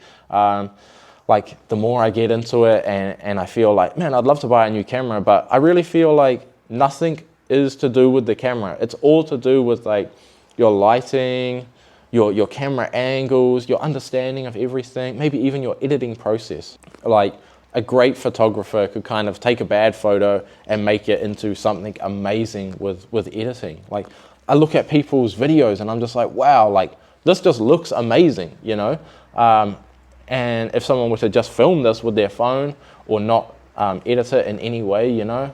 Like the more I get into it and I feel like, man, I'd love to buy a new camera, but I really feel like nothing is to do with the camera. It's all to do with like your lighting, your camera angles, your understanding of everything, maybe even your editing process. Like a great photographer could kind of take a bad photo and make it into something amazing with editing. Like I look at people's videos and I'm just like, wow, like this just looks amazing, you know? And if someone were to just film this with their phone or not edit it in any way, you know,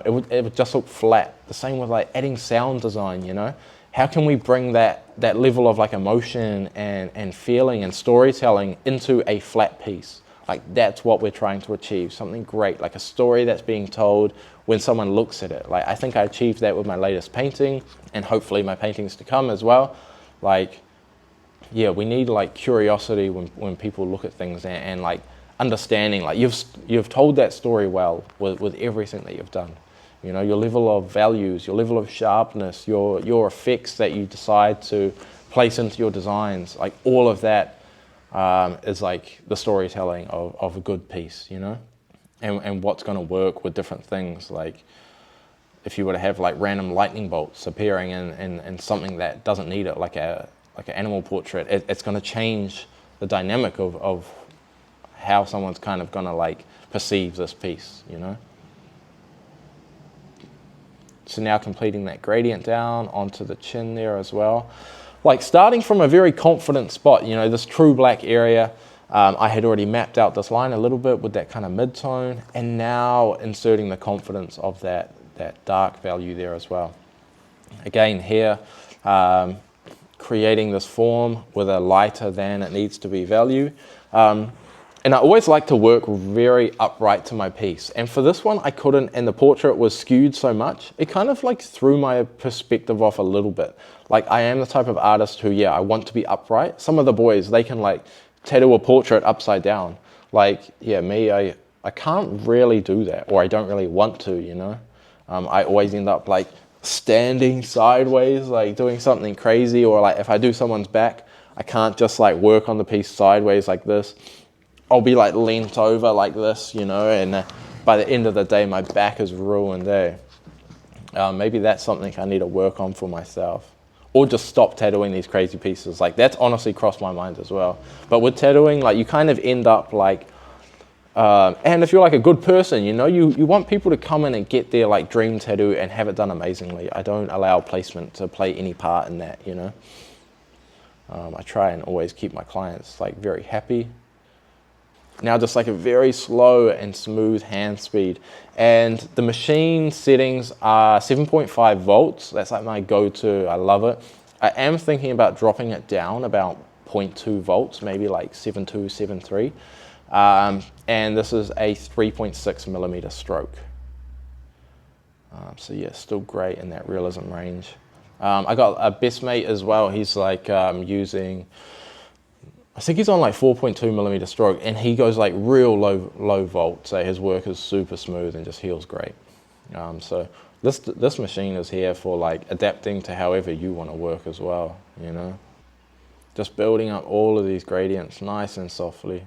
it would just look flat. The same with like adding sound design, you know. How can we bring that level of like emotion and feeling and storytelling into a flat piece? Like that's what we're trying to achieve, something great, like a story that's being told when someone looks at it. Like I think I achieved that with my latest painting and hopefully my paintings to come as well. Like, yeah, we need like curiosity when people look at things and like understanding, like you've told that story well with everything that you've done. You know, your level of values, your level of sharpness, your effects that you decide to place into your designs, like all of that is like the storytelling of a good piece, you know, and what's going to work with different things. Like if you were to have like random lightning bolts appearing in something that doesn't need it, like an animal portrait, it's going to change the dynamic of how someone's kind of going to like perceive this piece, you know. So now completing that gradient down onto the chin there as well. Like starting from a very confident spot, you know, this true black area, I had already mapped out this line a little bit with that kind of mid-tone, and now inserting the confidence of that dark value there as well. Again here, creating this form with a lighter than it needs to be value. And I always like to work very upright to my piece. And for this one, I couldn't, and the portrait was skewed so much, it kind of like threw my perspective off a little bit. Like I am the type of artist who, yeah, I want to be upright. Some of the boys, they can like tattoo a portrait upside down. like, yeah, me, I can't really do that, or I don't really want to, you know. I always end up like standing sideways, like doing something crazy, or like if I do someone's back, I can't just like work on the piece sideways like this. I'll be like leant over like this, you know, and by the end of the day, my back is ruined there. Maybe that's something I need to work on for myself. Or just stop tattooing these crazy pieces. Like, that's honestly crossed my mind as well. But with tattooing, like, you kind of end up like, and if you're like a good person, you know, you want people to come in and get their like dream tattoo and have it done amazingly. I don't allow placement to play any part in that, you know. I try and always keep my clients like very happy. Now just like a very slow and smooth hand speed. And the machine settings are 7.5 volts. That's like my go-to, I love it. I am thinking about dropping it down about 0.2 volts, maybe like 7.2, 7.3. And this is a 3.6 millimeter stroke. So yeah, still great in that realism range. I got a best mate as well. He's like using, I think he's on like 4.2 millimeter stroke, and he goes like real low volt. So his work is super smooth and just heals great. So this machine is here for like adapting to however you want to work as well, you know. Just building up all of these gradients nice and softly.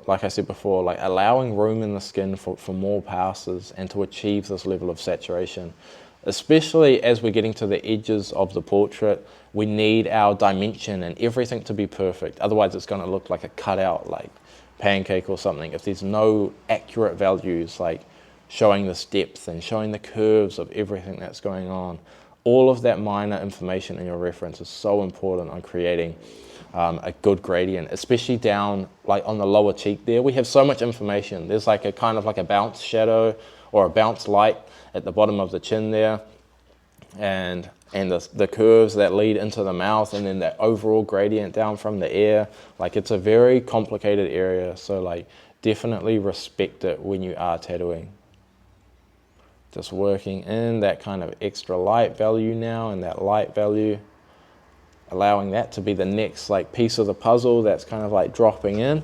Like I said before, like allowing room in the skin for more passes and to achieve this level of saturation. Especially as we're getting to the edges of the portrait, we need our dimension and everything to be perfect. Otherwise it's going to look like a cutout, like pancake or something. If there's no accurate values, like showing this depth and showing the curves of everything that's going on, all of that minor information in your reference is so important on creating a good gradient, especially down like on the lower cheek there. We have so much information. There's like a kind of like a bounce shadow or a bounce light at the bottom of the chin there, and the curves that lead into the mouth, and then that overall gradient down from the ear. Like, it's a very complicated area, so like definitely respect it when you are tattooing. Just working in that kind of extra light value now, and that light value, allowing that to be the next like piece of the puzzle that's kind of like dropping in.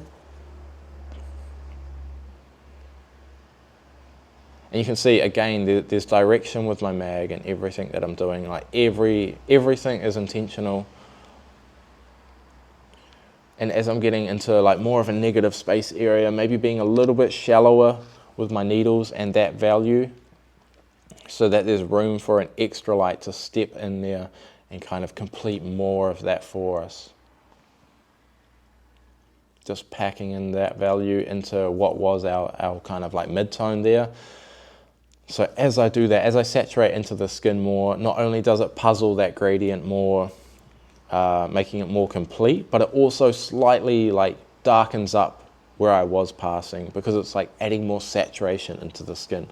And you can see again, there's direction with my mag and everything that I'm doing. Like everything is intentional. And as I'm getting into like more of a negative space area, maybe being a little bit shallower with my needles and that value, so that there's room for an extra light to step in there and kind of complete more of that for us. Just packing in that value into what was our kind of like mid-tone there. So as I do that, as I saturate into the skin more, not only does it puzzle that gradient more, making it more complete, but it also slightly like darkens up where I was passing, because it's like adding more saturation into the skin.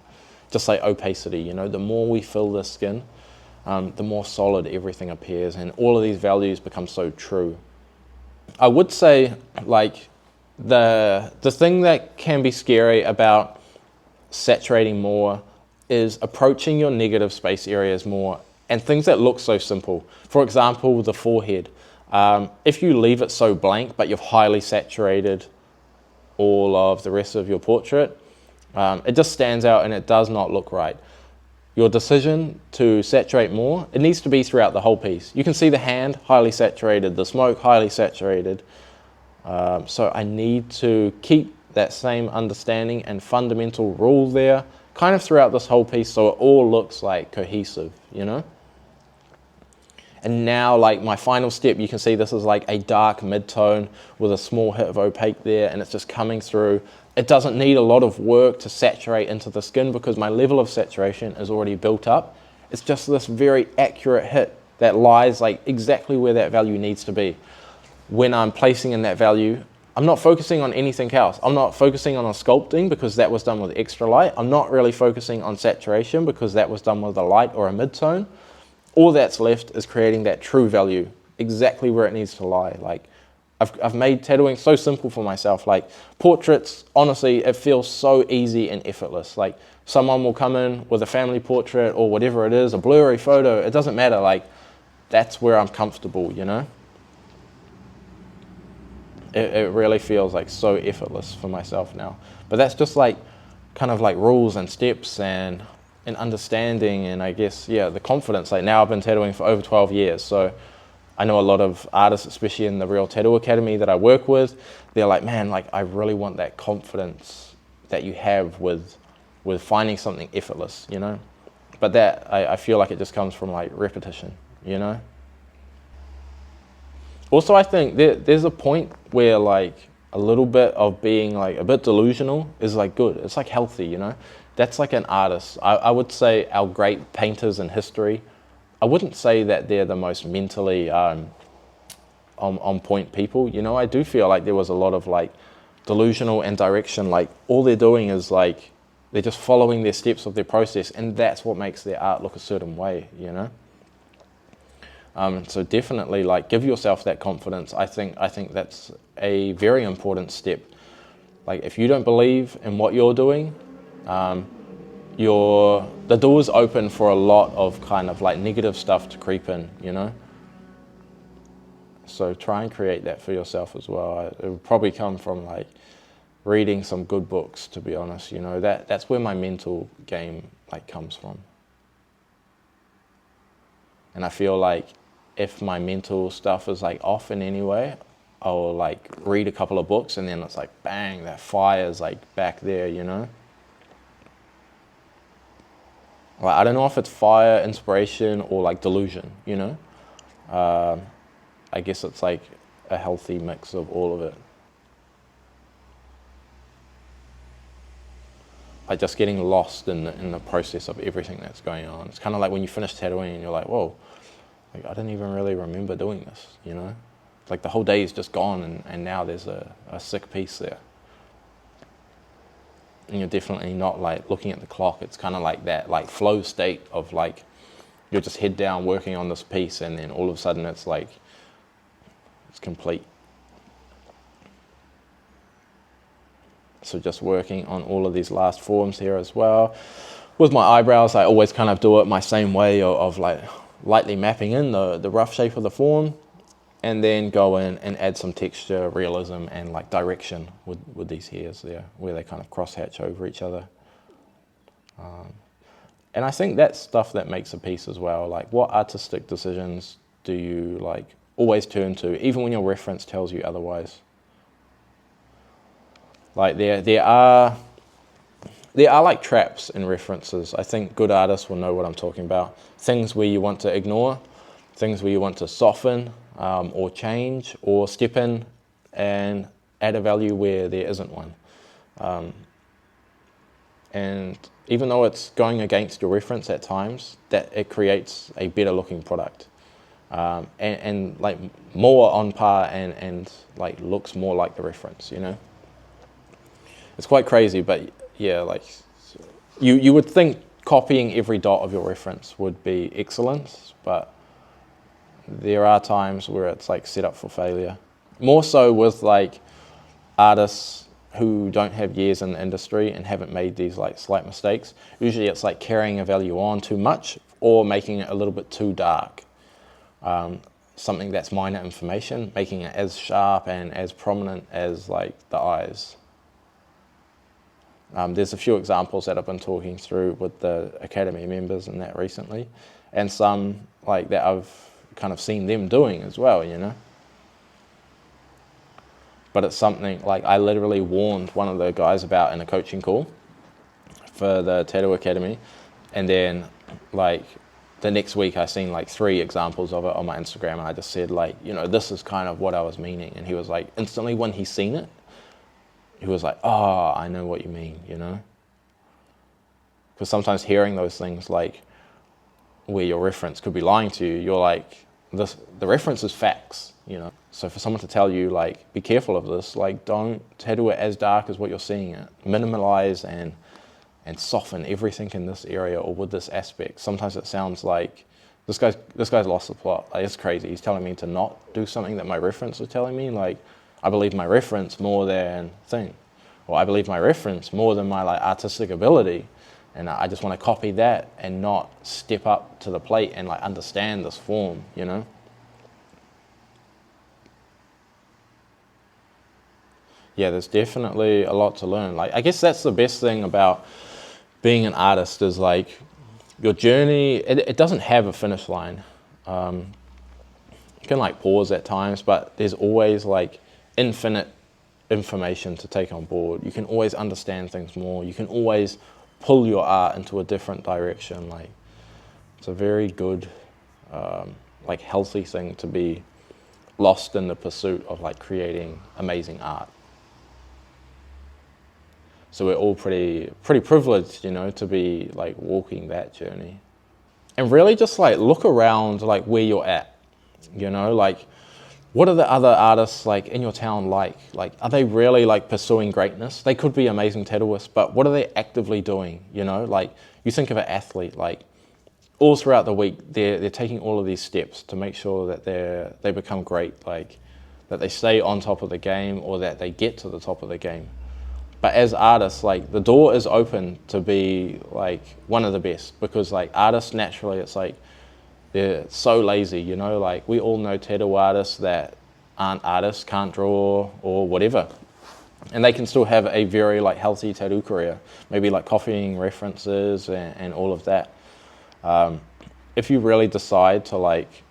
Just like opacity, you know, the more we fill the skin, the more solid everything appears, and all of these values become so true. I would say like the thing that can be scary about saturating more is approaching your negative space areas more, and things that look so simple. For example, the forehead. If you leave it so blank, but you've highly saturated all of the rest of your portrait, it just stands out and it does not look right. Your decision to saturate more, it needs to be throughout the whole piece. You can see the hand, highly saturated, the smoke, highly saturated. So I need to keep that same understanding and fundamental rule there, kind of throughout this whole piece, so it all looks like cohesive, you know? And now, like my final step, you can see this is like a dark mid-tone with a small hit of opaque there, and it's just coming through. It doesn't need a lot of work to saturate into the skin because my level of saturation is already built up. It's just this very accurate hit that lies like exactly where that value needs to be. When I'm placing in that value, I'm not focusing on anything else. I'm not focusing on a sculpting because that was done with extra light. I'm not really focusing on saturation because that was done with a light or a mid-tone. All that's left is creating that true value, exactly where it needs to lie. Like I've made tattooing so simple for myself. Like portraits, honestly, it feels so easy and effortless. Like someone will come in with a family portrait or whatever it is, a blurry photo, it doesn't matter. Like that's where I'm comfortable, you know? it really feels like so effortless for myself now. But that's just like kind of like rules and steps and understanding, and I guess, yeah, the confidence. Like now I've been tattooing for over 12 years, so I know a lot of artists, especially in the Real Tattoo Academy that I work with, they're like, man, like I really want that confidence that you have with finding something effortless, you know? But that, I feel like it just comes from like repetition, you know? Also, I think there's a point where like a little bit of being like a bit delusional is like good. It's like healthy, you know? That's like an artist. I would say our great painters in history, I wouldn't say that they're the most mentally on point people, you know? I do feel like there was a lot of like delusional and direction. Like all they're doing is like, they're just following their steps of their process, and that's what makes their art look a certain way, you know? So definitely like give yourself that confidence. I think that's a very important step. Like if you don't believe in what you're doing, the door's open for a lot of kind of like negative stuff to creep in, you know? So try and create that for yourself as well. It will probably come from like reading some good books, to be honest, you know? That's where my mental game like comes from. And I feel like if my mental stuff is like off in any way, I'll like read a couple of books and then it's like bang, that fire's like back there, you know? Like I don't know if it's fire, inspiration, or like delusion, you know? I guess it's like a healthy mix of all of it. Like just getting lost in the process of everything that's going on. It's kind of like when you finish tattooing and you're like, whoa, like I didn't even really remember doing this, you know? Like the whole day is just gone, and now there's a sick piece there. And you're definitely not like looking at the clock. It's kind of like that like flow state of like, you're just head down working on this piece, and then all of a sudden it's like, it's complete. So just working on all of these last forms here as well. With my eyebrows, I always kind of do it my same way of like lightly mapping in the rough shape of the form, and then go in and add some texture, realism, and like direction with these hairs there, where they kind of cross-hatch over each other. And I think that's stuff that makes a piece as well. Like what artistic decisions do you like always turn to, even when your reference tells you otherwise? Like there are like traps in references. I think good artists will know what I'm talking about. Things where you want to ignore, things where you want to soften or change or step in and add a value where there isn't one. And even though it's going against your reference at times, that it creates a better looking product. And like more on par and like looks more like the reference, you know? It's quite crazy, but yeah, like you would think copying every dot of your reference would be excellent, but there are times where it's like set up for failure. More so with like artists who don't have years in the industry and haven't made these like slight mistakes. Usually it's like carrying a value on too much or making it a little bit too dark. Something that's minor information, making it as sharp and as prominent as like the eyes. There's a few examples that I've been talking through with the Academy members and that recently, and some like that I've kind of seen them doing as well, you know. But it's something like I literally warned one of the guys about in a coaching call for the Tattoo Academy, and then like the next week I seen like 3 examples of it on my Instagram, and I just said like, you know, this is kind of what I was meaning, and he was like, instantly when he seen it, he was like, oh, I know what you mean, you know? Because sometimes hearing those things like where your reference could be lying to you, you're like, the reference is facts, you know? So for someone to tell you like, be careful of this, like don't tattoo it as dark as what you're seeing it. Minimalize and soften everything in this area or with this aspect. Sometimes it sounds like this guy's lost the plot. Like it's crazy. He's telling me to not do something that my reference is telling me. Like I believe my reference more than thing, or I believe my reference more than my like artistic ability, and I just want to copy that and not step up to the plate and like understand this form, you know. yeah, there's definitely a lot to learn. Like, I guess that's the best thing about being an artist is like your journey, it doesn't have a finish line. You can like pause at times, but there's always like infinite information to take on board. You can always understand things more. You can always pull your art into a different direction. Like, it's a very good, like healthy thing to be lost in the pursuit of like creating amazing art. So we're all pretty privileged, you know, to be like walking that journey. And really just like look around like where you're at, you know, like what are the other artists like in your town like? Like, are they really like pursuing greatness? They could be amazing tattooists, but what are they actively doing? You know, like you think of an athlete, like all throughout the week, they're taking all of these steps to make sure that they become great, like that they stay on top of the game or that they get to the top of the game. But as artists, like the door is open to be like one of the best, because like artists naturally, it's like they're so lazy, you know, like we all know tattoo artists that aren't artists, can't draw or whatever. And they can still have a very like healthy tattoo career, maybe like copying references and all of that. If you really decide to like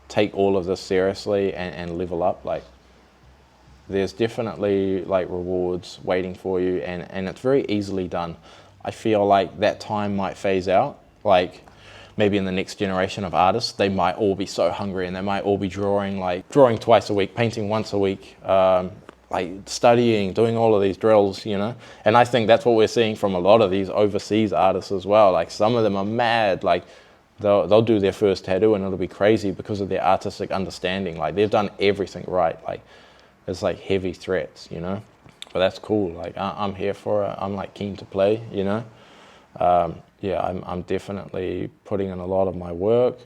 take all of this seriously and level up, like there's definitely like rewards waiting for you, and it's very easily done. I feel like that time might phase out, like maybe in the next generation of artists, they might all be so hungry and they might all be drawing twice a week, painting once a week, like studying, doing all of these drills, you know. And I think that's what we're seeing from a lot of these overseas artists as well. Like some of them are mad, like they'll do their first tattoo and it'll be crazy because of their artistic understanding. Like they've done everything right. Like it's like heavy threats, you know. But that's cool. Like I'm here for it. I'm like keen to play, you know. Yeah, I'm definitely putting in a lot of my work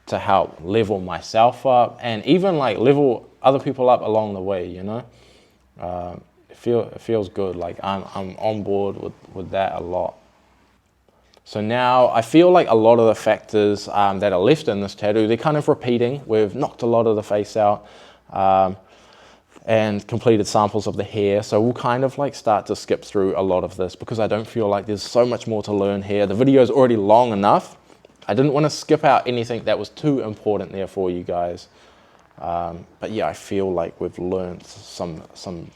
to help level myself up and even like level other people up along the way, you know. It feels good. Like I'm on board with that a lot. So now I feel like a lot of the factors that are left in this tattoo, they're kind of repeating. We've knocked a lot of the face out and completed samples of the hair. So we'll kind of like start to skip through a lot of this because I don't feel like there's so much more to learn here. The video is already long enough. I didn't want to skip out anything that was too important there for you guys. But yeah, I feel like we've learned some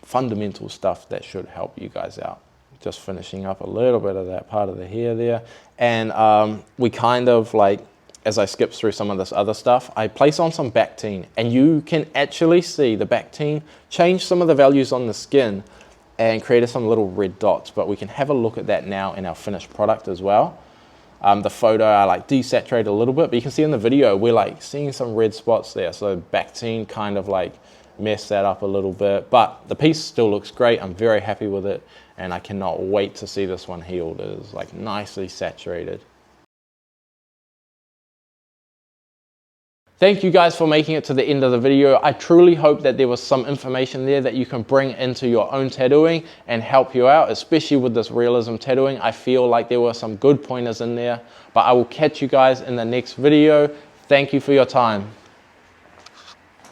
fundamental stuff that should help you guys out. Just finishing up a little bit of that part of the hair there. And we kind of like, as I skip through some of this other stuff, I place on some Bactine, and you can actually see the Bactine change some of the values on the skin and created some little red dots, but we can have a look at that now in our finished product as well. The photo I like desaturated a little bit, but you can see in the video we're like seeing some red spots there, so Bactine kind of like messed that up a little bit, but the piece still looks great. I'm very happy with it, and I cannot wait to see this one healed. It is like nicely saturated. Thank you guys for making it to the end of the video. I truly hope that there was some information there that you can bring into your own tattooing and help you out, especially with this realism tattooing. I feel like there were some good pointers in there, but I will catch you guys in the next video. Thank you for your time.